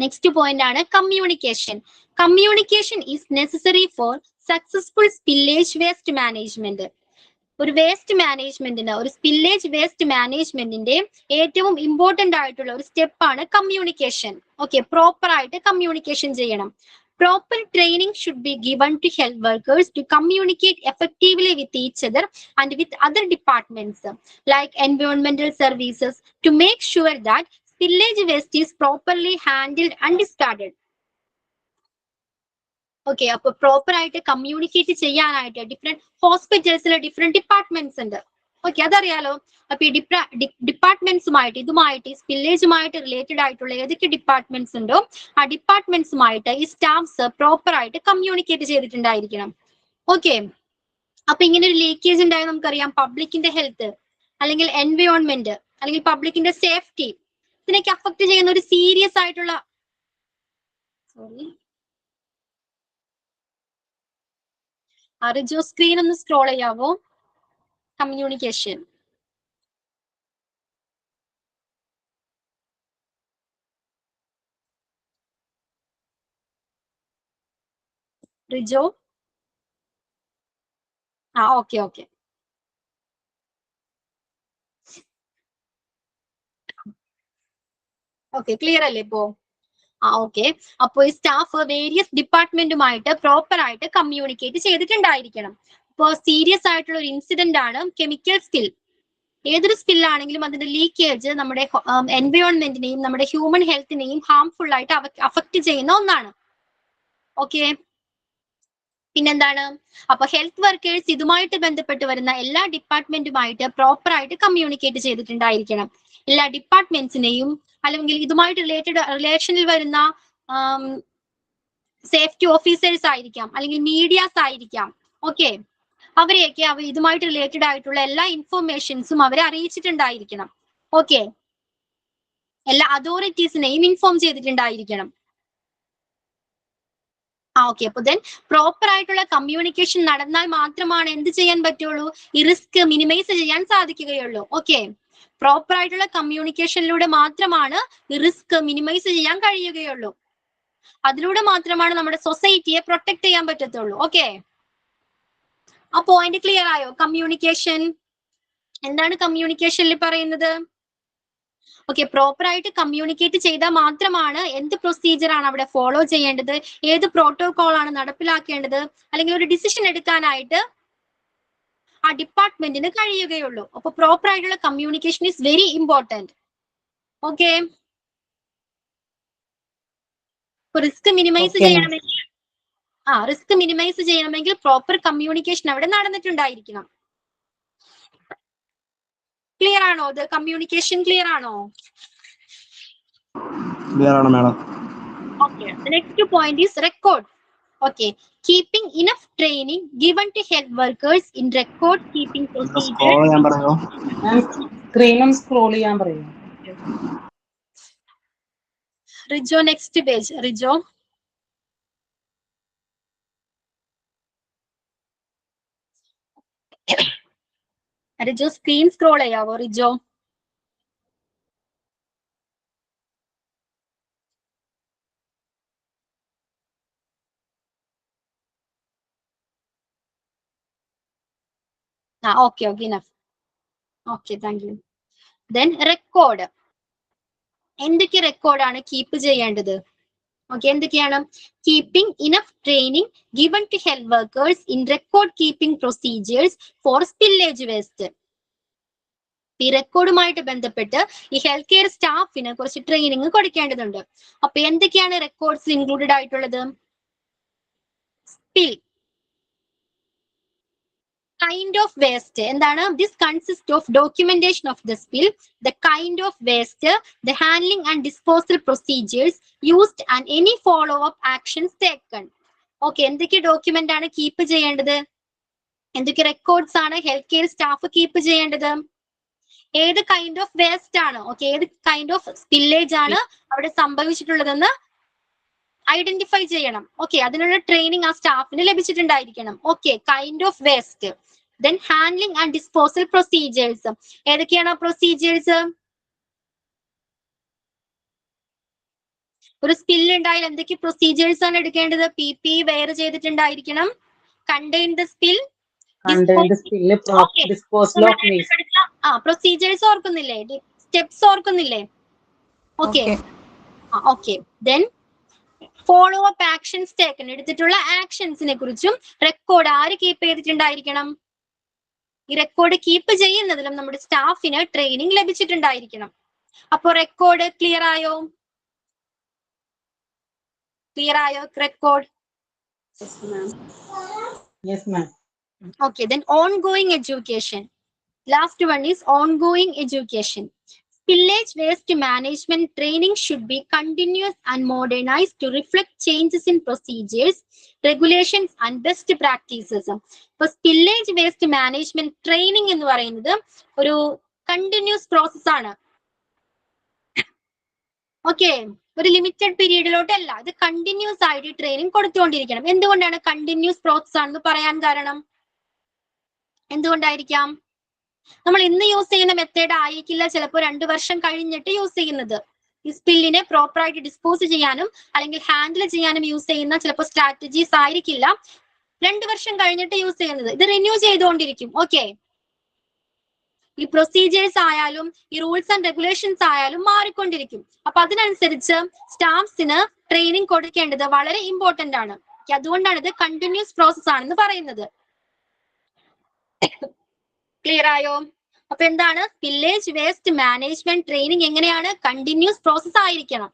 നെക്സ്റ്റ് പോയിന്റ് ആണ് communication. Communication is necessary for successful spillage waste management. ഒരു വേസ്റ്റ് മാനേജ്മെന്റിന്, ഒരു സ്പില്ലേജ് വേസ്റ്റ് മാനേജ്മെന്റിന്റെ ഏറ്റവും ഇമ്പോർട്ടന്റ് ആയിട്ടുള്ള ഒരു സ്റ്റെപ്പാണ് കമ്മ്യൂണിക്കേഷൻ. ഓക്കെ, പ്രോപ്പർ ആയിട്ട് കമ്മ്യൂണിക്കേഷൻ ചെയ്യണം. Proper training should be given to health workers to communicate effectively with each other and with other departments like environmental services to make sure that spillage waste is properly handled and discarded. Okay, അപ്പൊ proper ആയിട്ട് communicate ചെയ്യാനായിട്ട് different ഹോസ്പിറ്റൽസിലെ different departments ഉണ്ട്. Okay, അതറിയാലോ. അപ്പൊ ഈ ഡിപ്പാർട്ട്മെന്റ്സുമായിട്ട്, ഇതുമായിട്ട്, ഈ സ്പില്ലേജുമായിട്ട് related ആയിട്ടുള്ള ഏതൊക്കെ ഡിപ്പാർട്ട്മെന്റ്സ് ഉണ്ടോ ആ ഡിപ്പാർട്ട്മെന്റ്സുമായിട്ട് ഈ സ്റ്റാഫ്സ് പ്രോപ്പർ ആയിട്ട് കമ്മ്യൂണിക്കേറ്റ് ചെയ്തിട്ടുണ്ടായിരിക്കണം. ഓക്കെ, അപ്പൊ ഇങ്ങനെ ഒരു ലീക്കേജ് ഉണ്ടായാൽ നമുക്കറിയാം പബ്ലിക്കിന്റെ ഹെൽത്ത് അല്ലെങ്കിൽ എൻവയോൺമെന്റ് അല്ലെങ്കിൽ പബ്ലിക്കിന്റെ സേഫ്റ്റി, ഇതിനൊക്കെ അഫക്ട് ചെയ്യുന്ന ഒരു സീരിയസ് ആയിട്ടുള്ള റിജോ സ്ക്രീൻ ഒന്ന് സ്ക്രോൾ ചെയ്യാവോ? കമ്മ്യൂണിക്കേഷൻ. റിജോ ഓക്കെ ക്ലിയർ അല്ലേ ഇപ്പോ? ഓക്കെ, അപ്പൊ ഈ സ്റ്റാഫ് വേരിയസ് ഡിപ്പാർട്ട്മെന്റുമായിട്ട് പ്രോപ്പർ ആയിട്ട് കമ്മ്യൂണിക്കേറ്റ് ചെയ്തിട്ടുണ്ടായിരിക്കണം. ഇപ്പോ സീരിയസ് ആയിട്ടുള്ള ഒരു ഇൻസിഡന്റ് ആണ് കെമിക്കൽ സ്പിൽ. ഏതൊരു സ്പില്ലാണെങ്കിലും അതിന്റെ ലീക്കേജ് നമ്മുടെ എൻവയോൺമെന്റിനെയും നമ്മുടെ ഹ്യൂമൻ ഹെൽത്തിനെയും ഹാംഫുൾ ആയിട്ട് അഫക്ട് ചെയ്യുന്ന ഒന്നാണ്. ഓക്കെ, പിന്നെന്താണ്? അപ്പൊ ഹെൽത്ത് വർക്കേഴ്സ് ഇതുമായിട്ട് ബന്ധപ്പെട്ട് വരുന്ന എല്ലാ ഡിപ്പാർട്ട്മെന്റുമായിട്ട് പ്രോപ്പർ ആയിട്ട് കമ്മ്യൂണിക്കേറ്റ് ചെയ്തിട്ടുണ്ടായിരിക്കണം. എല്ലാ ഡിപ്പാർട്ട്മെന്റ്സിനെയും അല്ലെങ്കിൽ ഇതുമായിട്ട് റിലേഷനിൽ വരുന്ന സേഫ്റ്റി ഓഫീസേഴ്സ് ആയിരിക്കാം, അല്ലെങ്കിൽ മീഡിയാസ് ആയിരിക്കാം. ഓക്കെ, അവരെയൊക്കെ ഇതുമായിട്ട് റിലേറ്റഡ് ആയിട്ടുള്ള എല്ലാ ഇൻഫോർമേഷൻസും അവരെ അറിയിച്ചിട്ടുണ്ടായിരിക്കണം. ഓക്കെ, എല്ലാ അതോറിറ്റീസിനെയും ഇൻഫോം ചെയ്തിട്ടുണ്ടായിരിക്കണം. ഓക്കെ. അപ്പൊ ദെൻ പ്രോപ്പർ ആയിട്ടുള്ള കമ്മ്യൂണിക്കേഷൻ നടന്നാൽ മാത്രമാണ് എന്ത് ചെയ്യാൻ പറ്റുള്ളൂ, ഈ റിസ്ക് മിനിമൈസ് ചെയ്യാൻ സാധിക്കുകയുള്ളൂ. ഓക്കെ, പ്രോപ്പർ ആയിട്ടുള്ള കമ്മ്യൂണിക്കേഷനിലൂടെ മാത്രമാണ് ഈ റിസ്ക് മിനിമൈസ് ചെയ്യാൻ കഴിയുകയുള്ളൂ. അതിലൂടെ മാത്രമാണ് നമ്മുടെ സൊസൈറ്റിയെ പ്രൊട്ടക്ട് ചെയ്യാൻ പറ്റത്തുള്ളൂ. ഓക്കെ, ആ പോയിന്റ് ക്ലിയർ ആയോ? കമ്മ്യൂണിക്കേഷൻ എന്താണ് കമ്മ്യൂണിക്കേഷനിൽ പറയുന്നത്? ഓക്കെ, പ്രോപ്പർ ആയിട്ട് കമ്മ്യൂണിക്കേറ്റ് ചെയ്താൽ മാത്രമാണ് എന്ത് പ്രൊസീജിയർ ആണ് അവിടെ ഫോളോ ചെയ്യേണ്ടത്, ഏത് പ്രോട്ടോകോൾ ആണ് നടപ്പിലാക്കേണ്ടത്, അല്ലെങ്കിൽ ഒരു ഡിസിഷൻ എടുക്കാനായിട്ട് ആ ഡിപ്പാർട്ട്മെന്റിന് കഴിയുകയുള്ളൂ. അപ്പൊ പ്രോപ്പർ ആയിട്ടുള്ള communication is very important. Okay, risk minimise ചെയ്യണമെങ്കിൽ റിസ്ക് മിനിമൈസ് ചെയ്യണമെങ്കിൽ പ്രോപ്പർ കമ്മ്യൂണിക്കേഷൻ അവിടെ നടന്നിട്ടുണ്ടായിരിക്കണം. ക്ലിയർ ആണോ? ഇത് കമ്മ്യൂണിക്കേഷൻ ക്ലിയർ ആണോ? ക്ലിയർ ആണ് madam. Okay, the next point is record. Okay, keeping enough training given to health workers in record keeping procedures. Scroll ചെയ്യാൻ പറയോ? സ്ക്രീനും സ്ക്രോൾ ചെയ്യാൻ പറയും. Rijo, next page. Rijo. Rijo, screen scroll ചെയ്യാവോ Rijo? Okay, enough. Okay, thank you. Then record. എന്തൊക്കെ റെക്കോർഡാണ് keep ചെയ്യേണ്ടത്? Okay, എന്തൊക്കെയാണ്? Keeping enough training given to health workers in record keeping procedures for spillage waste. ഈ റെക്കോർഡുമായിട്ട് ബന്ധപ്പെട്ട് ഈ health care സ്റ്റാഫിന് കുറച്ച് training കൊടുക്കേണ്ടതുണ്ട്. അപ്പൊ എന്തൊക്കെയാണ് റെക്കോർഡ്സ് ഇൻക്ലൂഡഡ് ആയിട്ടുള്ളത്? Spill, kind of waste. എന്താണ്? This consist of documentation of the spill, the kind of waste, the handling and disposal procedures used and any follow up actions taken. Okay, എന്തൊക്കെ document ആണ് keep ചെയ്യേണ്ടത്? എന്തൊക്കെ records ആണ് health care staff keep ചെയ്യേണ്ടത്? ഏത് kind of waste ആണ്, okay, ഏത് kind of spillage ആണ് അവിടെ സംഭവിച്ചിട്ടുള്ളതെന്ന് ഐഡന്റിഫൈ ചെയ്യണം. ഓക്കെ, അതിനുള്ള ട്രെയിനിങ് ആ സ്റ്റാഫിന് ലഭിച്ചിട്ടുണ്ടായിരിക്കണം. Okay, kind of waste. Then handling and disposal procedures. ഏതൊക്കെയാണ് പ്രൊസീജിയേഴ്സ്? ഒരു സ്പിൽ ഉണ്ടായാൽ എന്തൊക്കെ പ്രൊസീജിയേഴ്സ് ആണ് എടുക്കേണ്ടത്? PPE വെയർ ചെയ്തിട്ടുണ്ടായിരിക്കണം. Contain the spill, disposal of waste. Procedures ഓർക്കുന്നില്ലേ? സ്റ്റെപ്സ് ഓർക്കുന്നില്ലേ? Okay, okay. Then follow up actions taken. എടുത്തിട്ടുള്ള ആക്ഷൻസിനെ കുറിച്ചും റെക്കോർഡ് ആര് കീപ്പ് ചെയ്തിട്ടുണ്ടായിരിക്കണം? ഈ റെക്കോർഡ് കീപ്പ് ചെയ്യുന്നതിലും നമ്മുടെ സ്റ്റാഫിന് ട്രെയിനിങ് ലഭിച്ചിട്ടുണ്ടായിരിക്കണം. അപ്പൊ റെക്കോർഡ് ക്ലിയർ ആയോ? ക്ലിയർ ആയോ record? Yes, ma'am. Okay, then ongoing education. Last one is ongoing education. Spillage waste management training should be continuous and modernized to reflect changes in procedures, regulations and best practices. So spillage waste management training എന്ന് പറയുന്നത് ഒരു continuous process ആണ്. Okay, ഒരു limited പീരീഡിലോട്ടല്ല, ഇത് continuous ആയിട്ട് training കൊടുത്തുകൊണ്ടിരിക്കണം. എന്തുകൊണ്ടാണ് continuous process ആണെന്ന് പറയാൻ കാരണം? എന്തുകൊണ്ടായിരിക്കാം? നമ്മൾ ഇന്ന് യൂസ് ചെയ്യുന്ന മെത്തേഡ് ആയിരിക്കില്ല ചിലപ്പോൾ 2 വർഷം കഴിഞ്ഞിട്ട് യൂസ് ചെയ്യുന്നത്. ഈ സ്പില്ലിനെ പ്രോപ്പർ ആയിട്ട് ഡിസ്പോസ് ചെയ്യാനും അല്ലെങ്കിൽ ഹാൻഡിൽ ചെയ്യാനും യൂസ് ചെയ്യുന്ന ചിലപ്പോൾ സ്ട്രാറ്റജീസ് ആയിരിക്കില്ല 2 വർഷം കഴിഞ്ഞിട്ട് യൂസ് ചെയ്യുന്നത്. ഇത് റിന്യൂ ചെയ്തുകൊണ്ടിരിക്കും. ഓക്കെ, ഈ പ്രൊസീജിയേഴ്സ് ആയാലും ഈ റൂൾസ് ആൻഡ് റെഗുലേഷൻസ് ആയാലും മാറിക്കൊണ്ടിരിക്കും. അപ്പൊ അതിനനുസരിച്ച് സ്റ്റാഫ്സിന് ട്രെയിനിങ് കൊടുക്കേണ്ടത് വളരെ ഇമ്പോർട്ടന്റ് ആണ്. അതുകൊണ്ടാണ് ഇത് കണ്ടിന്യൂസ് പ്രോസസ് ആണെന്ന് പറയുന്നത്. ക്ലിയർ ആയോ? അപ്പൊ എന്താണ്? സ്പില്ലേജ് വേസ്റ്റ് മാനേജ്മെന്റ് ട്രെയിനിങ് എങ്ങനെയാണ്? കണ്ടിന്യൂസ് പ്രോസസ് ആയിരിക്കണം.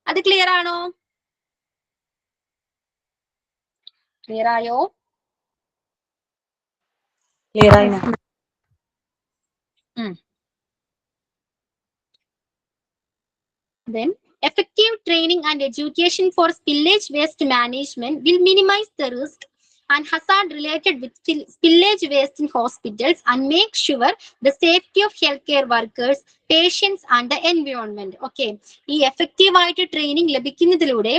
അത് ക്ലിയർ ആണോ? ക്ലിയർ ആയോ? ക്ലിയർ ആയി. Then effective training and education for spillage waste management will minimize the risk and hazard related with spillage waste in hospitals and make sure the safety of healthcare workers, patients and the environment. Okay, ഈ effective ആയിട്ട് training ലഭിക്കുന്നതിലൂടെ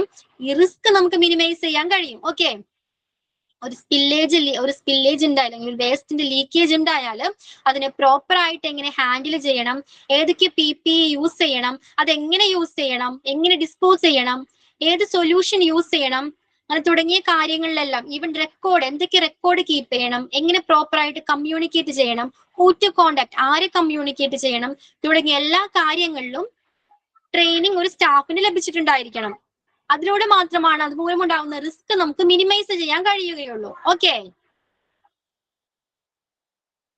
ഈ risk നമുക്ക് minimise ചെയ്യാൻ കഴിയും. Okay, ഒരു spillage ഉണ്ടായാലും അല്ലെങ്കിൽ വേസ്റ്റിന്റെ leakage ഉണ്ടായാൽ അതിനെ പ്രോപ്പർ ആയിട്ട് എങ്ങനെ ഹാൻഡിൽ ചെയ്യണം, ഏതൊക്കെ PPE യൂസ് ചെയ്യണം, അതെങ്ങനെ യൂസ് ചെയ്യണം, എങ്ങനെ ഡിസ്പോസ് ചെയ്യണം, ഏത് സൊല്യൂഷൻ യൂസ് ചെയ്യണം, അങ്ങനെ തുടങ്ങിയ കാര്യങ്ങളിലെല്ലാം ഈവൻ റെക്കോർഡ്, എന്തൊക്കെ റെക്കോർഡ് കീപ്പ് ചെയ്യണം, എങ്ങനെ പ്രോപ്പർ ആയിട്ട് കമ്മ്യൂണിക്കേറ്റ് ചെയ്യണം, ഹൂ ടു കോണ്ടാക്ട്, ആരെ കമ്മ്യൂണിക്കേറ്റ് ചെയ്യണം, തുടങ്ങിയ എല്ലാ കാര്യങ്ങളിലും ട്രെയിനിങ് ഒരു സ്റ്റാഫിന് ലഭിച്ചിട്ടുണ്ടായിരിക്കണം. അതിലൂടെ മാത്രമാണ് അതുമൂലം ഉണ്ടാകുന്ന റിസ്ക് നമുക്ക് മിനിമൈസ് ചെയ്യാൻ കഴിയുകയുള്ളൂ. ഓക്കെ,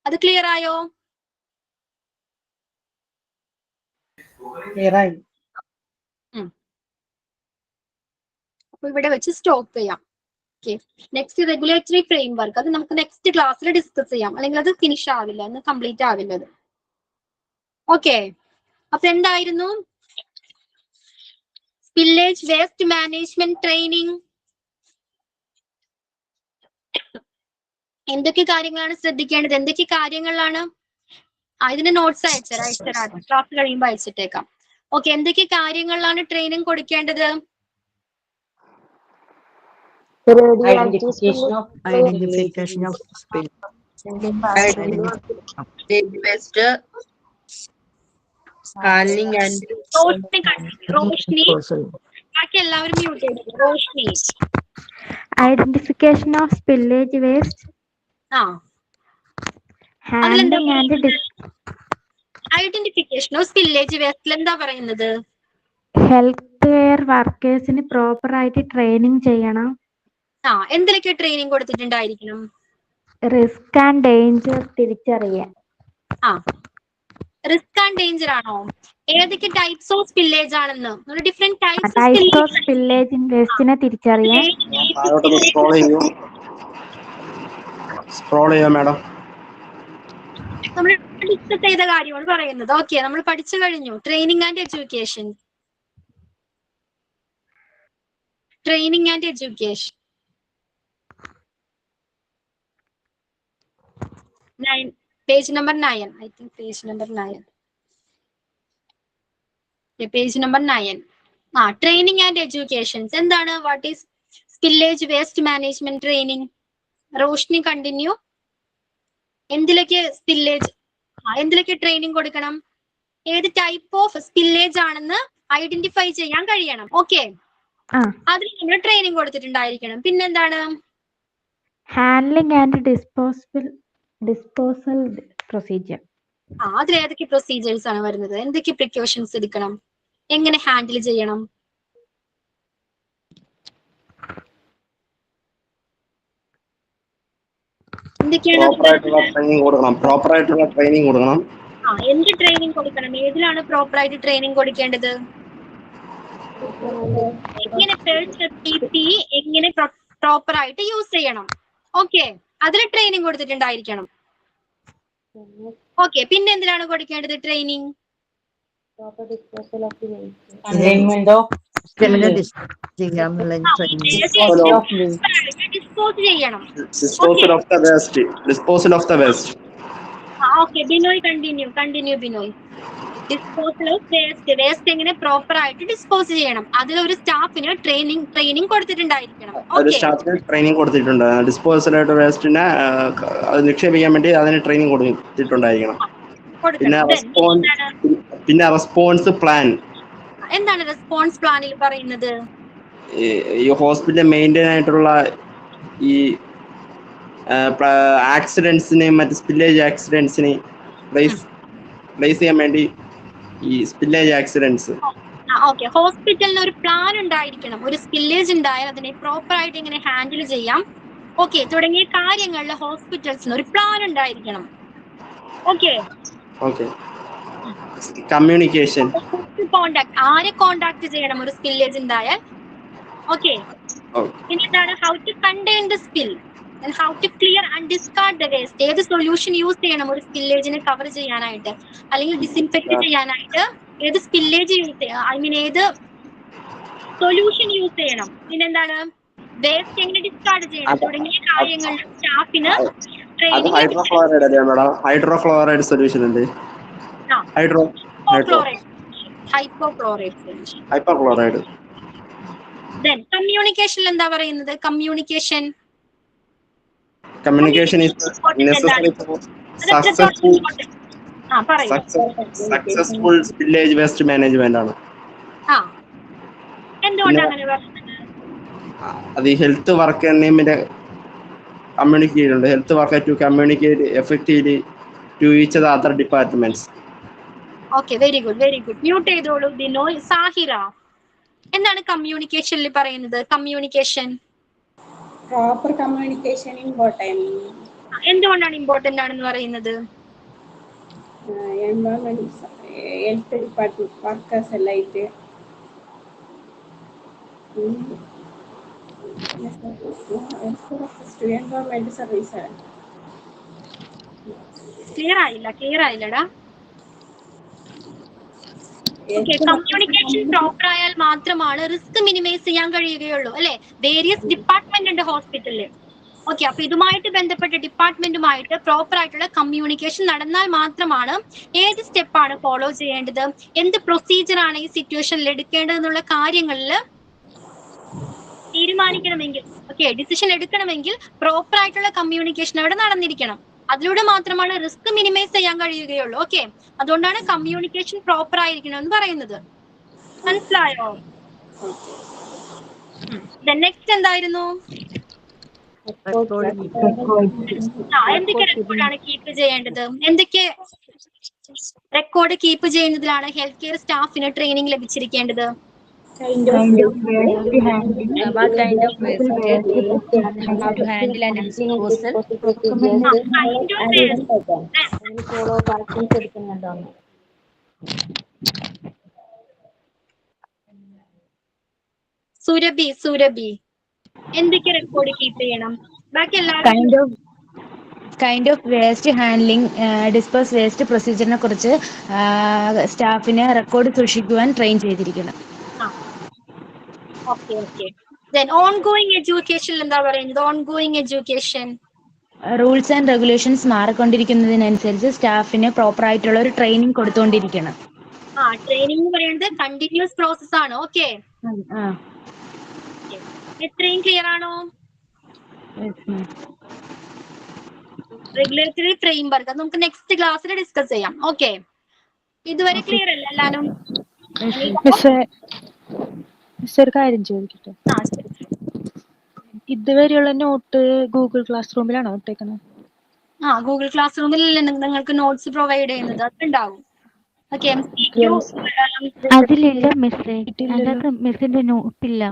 അത് ക്ലിയർ ആയോ? ക്ലിയറായി. അപ്പൊ ഇവിടെ വെച്ച് സ്റ്റോപ്പ് ചെയ്യാം. ഓക്കെ, നെക്സ്റ്റ് റെഗുലേറ്ററി ഫ്രെയിംവർക്ക്, അത് നമുക്ക് നെക്സ്റ്റ് ക്ലാസ്സിൽ ഡിസ്കസ് ചെയ്യാം, അല്ലെങ്കിൽ അത് ഫിനിഷ് ആവില്ല, എന്ന് കംപ്ലീറ്റ് ആവില്ലത്. ഓക്കെ, അപ്പൊ എന്തായിരുന്നു സ്പില്ലേജ് വേസ്റ്റ് മാനേജ്മെന്റ് ട്രെയിനിങ്? എന്തൊക്കെ കാര്യങ്ങളാണ് ശ്രദ്ധിക്കേണ്ടത്, എന്തൊക്കെ കാര്യങ്ങളാണ്? ഇതിന്റെ നോട്ട്സ് അയച്ചുതരാം, ക്ലാസ് കഴിയുമ്പോൾ അയച്ചിട്ടേക്കാം. ഓക്കെ, എന്തൊക്കെ കാര്യങ്ങളിലാണ് ട്രെയിനിങ് കൊടുക്കേണ്ടത്? Identification of spill waste, scanning and Roshni, ബാക്കി എല്ലാവരും മ്യൂട്ട് ചെയ്തു. Roshni, Identification of spillage waste, handling and identification of spillage വേസ്റ്റിൽ എന്താ പറയുന്നത്? ഹെൽത്ത് കെയർ വർക്കേഴ്സിന് പ്രോപ്പർ ആയിട്ട് ട്രെയിനിങ് ചെയ്യണം. എന്തിലൊക്കെ ട്രെയിനിങ് കൊടുത്തിട്ടുണ്ടായിരിക്കണം? റിസ്ക് ആൻഡ് ഡേഞ്ചർ തിരിച്ചറിയാൻ. റിസ്ക് ആൻഡ് ഡേഞ്ചർ ആണോ? ഏതൊക്കെ ടൈപ്സ് ഓഫ് സ്പില്ലേജ് ആണെന്ന്, ഡിഫറെന്റ് ടൈപ്സ് ഓഫ് സ്പില്ലേജ് വേസ്റ്റിനെ തിരിച്ചറിയാൻ. സ്ക്രോൾ ചെയ്യാം മാഡം. നമ്മൾ ഡിസ്കസ് ചെയ്ത കാര്യമാണ് പറയുന്നത്. ഓക്കെ, നമ്മൾ പഠിച്ചു കഴിഞ്ഞു. Training and education, training and education 9, page number 9. I think page number 9. Page number 9. Training and educations എന്താണ്? What is spillage waste management training? Roshni continue. എന്തിലൊക്കെ സ്പില്ലേജ്, എന്തിലൊക്കെ ട്രെയിനിങ് കൊടുക്കണം? ഏത് ടൈപ്പ് ഓഫ് സ്പില്ലേജ് ആണെന്ന് ഐഡന്റിഫൈ ചെയ്യാൻ കഴിയണം. ഓക്കെ, അതിൽ നമ്മൾ ട്രെയിനിങ് കൊടുത്തിട്ടുണ്ടായിരിക്കണം. പിന്നെന്താണ്? Handling and disposal procedure. അതിൽ ഏതൊക്കെ പ്രൊസീജിയേഴ്സ് ആണ് വരുന്നത്? എന്തൊക്കെ പ്രിക്കോഷൻസ് എടുക്കണം? എങ്ങനെ ഹാൻഡിൽ ചെയ്യണം? എന്തൊക്കെയാണ്? പ്രോപ്പർ ആയിട്ടുള്ള ട്രെയിനിങ് കൊടുക്കണം. എന്ത് ട്രെയിനിങ് കൊടുക്കണം? ഏതിലാണ് പ്രോപ്പർ ആയിട്ട് ട്രെയിനിങ് കൊടുക്കേണ്ടത്? എങ്ങനെ PPE എങ്ങനെ പ്രോപ്പർ ആയിട്ട് യൂസ് ചെയ്യണം? ഓക്കെ, അതിൽ ട്രെയിനിങ് കൊടുത്തിട്ടുണ്ടായിരിക്കണം. ഓക്കെ, പിന്നെ എന്തിനാണ് കൊടുക്കേണ്ടത് ട്രെയിനിങ്? ഡിസ്പോസ് ചെയ്യണം. Disposal of the waste. Okay, Binoy continue Binoy. Disposal of waste എങ്ങനെ പ്രോപ്പർ ആയിട്ട് ഡിസ്പോസ് ചെയ്യണം, അതിലൊരു സ്റ്റാഫിന് ട്രെയിനിങ് കൊടുത്തിട്ടുണ്ടായിരിക്കണം. ട്രെയിനിങ് കൊടുത്തിട്ടുണ്ട്. ഡിസ്പോസൽ ആയിട്ട് വേസ്റ്റിനെ നിക്ഷേപിക്കാൻ വേണ്ടി അതിന് ട്രെയിനിങ് കൊടുത്തിട്ടുണ്ടായിരിക്കണം. പിന്നെ റെസ്പോൺസ് പ്ലാൻ. എന്താണ് റെസ്പോൺസ് പ്ലാനിൽ പറയുന്നത്? ഈ ഹോസ്പിറ്റൽ മെയിൻറ്റെയിൻ ആയിട്ടുള്ള ഈ ആക്സിഡൻസിന്, മറ്റ് സ്പില്ലേജ് ആക്സിഡൻസിന് പ്ലേസ് ചെയ്യാൻ വേണ്ടി ഈ സ്പില്ലേജ് ആക്സിഡൻസ്. ഓക്കെ, ഹോസ്പിറ്റലിന് ഒരു പ്ലാൻ ഉണ്ടായിരിക്കണം. ഒരു സ്പില്ലേജ് ഉണ്ടായാൽ അതിനെ പ്രോപ്പർ ആയിട്ട് എങ്ങനെ ഹാൻഡിൽ ചെയ്യാം, ഓക്കെ, തുടങ്ങിയ കാര്യങ്ങളിൽ ഹോസ്പിറ്റൽസിന് ഒരു പ്ലാൻ ഉണ്ടായിരിക്കണം. ഓക്കെ, കമ്മ്യൂണിക്കേഷൻ, കോണ്ടാക്ട്, ആരെ കോണ്ടാക്ട് ചെയ്യണം ഒരു സ്പില്ലേജ് ഉണ്ടായാൽ. ഓക്കെ, പിന്നെന്താണ്? How to contain the spill, how to clear and discard the waste. ഏത് സൊല്യൂഷൻ യൂസ് ചെയ്യണം ഒരു സ്പില്ലേജിനെ കവർ ചെയ്യാനായിട്ട്, അല്ലെങ്കിൽ ഡിസിൻഫെക്ട് ചെയ്യാനായിട്ട്? ഏത് സ്പില്ലേജ് യൂസ് ചെയ്യണം, ഏത് സൊല്യൂഷൻ യൂസ് ചെയ്യണം? പിന്നെന്താണ്? വേസ്റ്റ് എങ്ങനെ ഡിസ്കാർഡ് ചെയ്യണം അത് തുടങ്ങിയ കാര്യങ്ങളിൽ സ്റ്റാഫിന് അത് ട്രെയിനിങ് ഹൈഡ്രോക്ലോറൈഡ് അല്ലേ മേഡം? ഹൈഡ്രോക്ലോറൈഡ് സൊല്യൂഷൻ ഉണ്ട്. Hypochlorite solution. ഹൈപ്പർക്ലോറൈഡ്. ദെൻ കമ്മ്യൂണിക്കേഷനിൽ എന്താ പറയുന്നത്? Communication communication is necessary for successful spillage waste management ആണ്. എന്തുകൊണ്ടാണ് അങ്ങനെ പറയുന്നത്? അത് ഹെൽത്ത് വർക്ക് നെയിമിന്റെ കമ്മ്യൂണിക്കേറ്റ് ഉണ്ട്. Health work to communicate effectively to each the other departments. Okay, very good mute ചെയ്തോളൂ ബിനോയ്. സാഹിറ, എന്താണ് കമ്മ്യൂണിക്കേഷനിൽ പറയുന്നത്? Communication proper communication important. എന്തുകൊണ്ടാണ് ഇമ്പോർട്ടന്റ് ആണെന്ന് പറയുന്നത്? Environment health department workers എല്ലായിട്ട് environment service. Clear ആയില്ലടാ. ഓക്കെ, കമ്മ്യൂണിക്കേഷൻ പ്രോപ്പർ ആയാൽ മാത്രമാണ് റിസ്ക് മിനിമൈസ് ചെയ്യാൻ കഴിയുകയുള്ളൂ അല്ലെ? വേരിയസ് ഡിപ്പാർട്ട്മെന്റ് ഉണ്ട് ഹോസ്പിറ്റലിൽ. ഓക്കെ, അപ്പൊ ഇതുമായിട്ട് ബന്ധപ്പെട്ട ഡിപ്പാർട്ട്മെന്റുമായിട്ട് പ്രോപ്പർ ആയിട്ടുള്ള കമ്മ്യൂണിക്കേഷൻ നടന്നാൽ മാത്രമാണ് ഏത് സ്റ്റെപ്പാണ് ഫോളോ ചെയ്യേണ്ടത്, എന്ത് പ്രൊസീജിയർ ആണ് ഈ സിറ്റുവേഷനിൽ എടുക്കേണ്ടതെന്നുള്ള കാര്യങ്ങളിൽ തീരുമാനിക്കണമെങ്കിൽ, ഓക്കെ, ഡിസിഷൻ എടുക്കണമെങ്കിൽ പ്രോപ്പർ ആയിട്ടുള്ള കമ്മ്യൂണിക്കേഷൻ അവിടെ നടന്നിരിക്കണം. അതിലൂടെ മാത്രമാണ് റിസ്ക് മിനിമൈസ് ചെയ്യാൻ കഴിയുകയുള്ളൂ. ഓക്കെ, അതുകൊണ്ടാണ് കമ്മ്യൂണിക്കേഷൻ പ്രോപ്പർ ആയിരിക്കണം എന്ന് പറയുന്നത്. മനസ്സിലായോ? നെക്സ്റ്റ് എന്തായിരുന്നു? എന്തൊക്കെ റെക്കോർഡാണ് കീപ്പ് ചെയ്യേണ്ടത്? എന്തൊക്കെ റെക്കോർഡ് കീപ്പ് ചെയ്യുന്നതിലാണ് ഹെൽത്ത് കെയർ സ്റ്റാഫിന് ട്രെയിനിങ് ലഭിച്ചിരിക്കേണ്ടത്? What kind of waste to handle and disposal. Follow actions എടുക്കുന്നുണ്ടോന്ന്. സുരഭി എന്തൊക്കെ റെക്കോർഡ് കീപ്പ് ചെയ്യണം? ബാക്കി എല്ലാവരും kind of waste handling, dispose waste പ്രൊസീജിയറിനെ കുറിച്ച് സ്റ്റാഫിനെ റെക്കോർഡ് സൂക്ഷിക്കുവാൻ ട്രെയിൻ ചെയ്തിരിക്കണം. ഓക്കെ. Then ongoing education എന്താ പറയുന്നത്? Ongoing education rules and regulations മാറിക്കൊണ്ടിരിക്കുന്നതിനനുസരിച്ച് സ്റ്റാഫിന് പ്രോപ്പർ ആയിട്ടുള്ള ഒരു ട്രെയിനിങ് കൊടുത്തുകൊണ്ടിരിക്കണം. ട്രെയിനിങ് എന്ന് പറയുന്നത് കണ്ടിന്യൂസ് പ്രോസസ് ആണ്. ഓക്കെ, എത്രയും ക്ലിയർ ആണോ? റെഗുലേറ്ററി ഫ്രെയിംവർക്ക് അത് നമുക്ക് നെക്സ്റ്റ് ക്ലാസ്സിൽ ഡിസ്കസ് ചെയ്യാം. ഓക്കെ, ഇതുവരെ ക്ലിയർ അല്ല എല്ലാരും? ഒരു കാര്യം ചോദിക്കട്ടെ, ഇതുവരെയുള്ള നോട്ട് ഗൂഗിൾ ക്ലാസ് റൂമിലാണോ ഇട്ടേക്കുന്നത്? ഗൂഗിൾ ക്ലാസ് റൂമിൽ നിങ്ങൾക്ക് നോട്ട്സ് പ്രൊവൈഡ് ചെയ്യുന്നത് അതുണ്ടാവും. ഓക്കെ, അതിലില്ല മിസ്സേ, അതിനകത്ത് മിസ്സിന്റെ നോട്ടില്ല.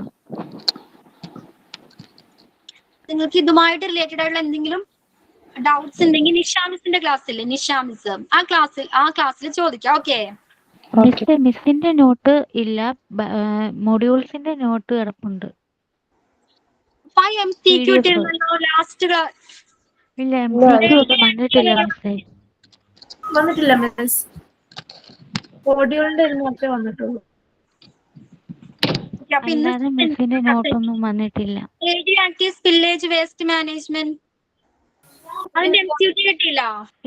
നിങ്ങൾക്ക് ഇതുമായിട്ട് റിലേറ്റഡ് ആയിട്ടുള്ള എന്തെങ്കിലും ഡൗട്ട്സ് ഉണ്ടെങ്കിൽ നിഷാമിസിന്റെ ക്ലാസ് ഇല്ലേ, നിഷാമിസ്, ആ ക്ലാസ്സിൽ ചോദിക്കാം. ഓക്കെ, മിസ്സിന്റെ നോട്ട് ഇല്ല, മൊഡ്യൂൾസിന്റെ നോട്ട് കിടപ്പുണ്ട്. 5 MCQ ലാസ്റ്റ് ഇല്ല, MCQ ഒക്കെ വന്നിട്ടില്ല മിസ്സേ. വന്നിട്ടില്ല മിസ്, മൊഡ്യൂളിന്റെ മാത്രമേ വന്നിട്ടുള്ളൂ. അല്ലാതെ മിസ്സിന്റെ നോട്ടൊന്നും വന്നിട്ടില്ല. Radio active spillage waste management അതിന്റെ MCQ കിട്ടിയില്ല?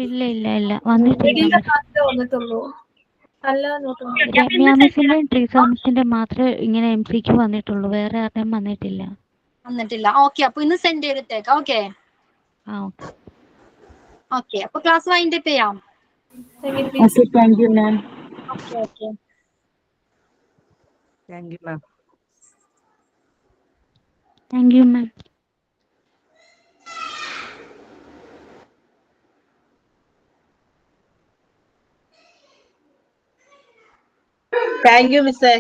ഇല്ല വന്നിട്ടില്ല. വന്നിട്ടുള്ളൂ. രമ്യ മിസ്സിന്റെ ട്രീസ മിസ്സിന്റെ മാത്രമേ ഇങ്ങനെ MCQ വന്നിട്ടുള്ളൂ, വേറെ ആരുടെയും വന്നിട്ടില്ല. ഓക്കെ, അപ്പൊ ഇന്ന് സെൻഡ് ചെയ്തിട്ടേക്കാം. ഓക്കെ, അപ്പൊ ക്ലാസ് വൈൻഡ് അപ്പ് ചെയ്യാം. Thank you ma'am. Okay. Thank you ma'am. Thank you ma'am. Thank you മിസ്സേ.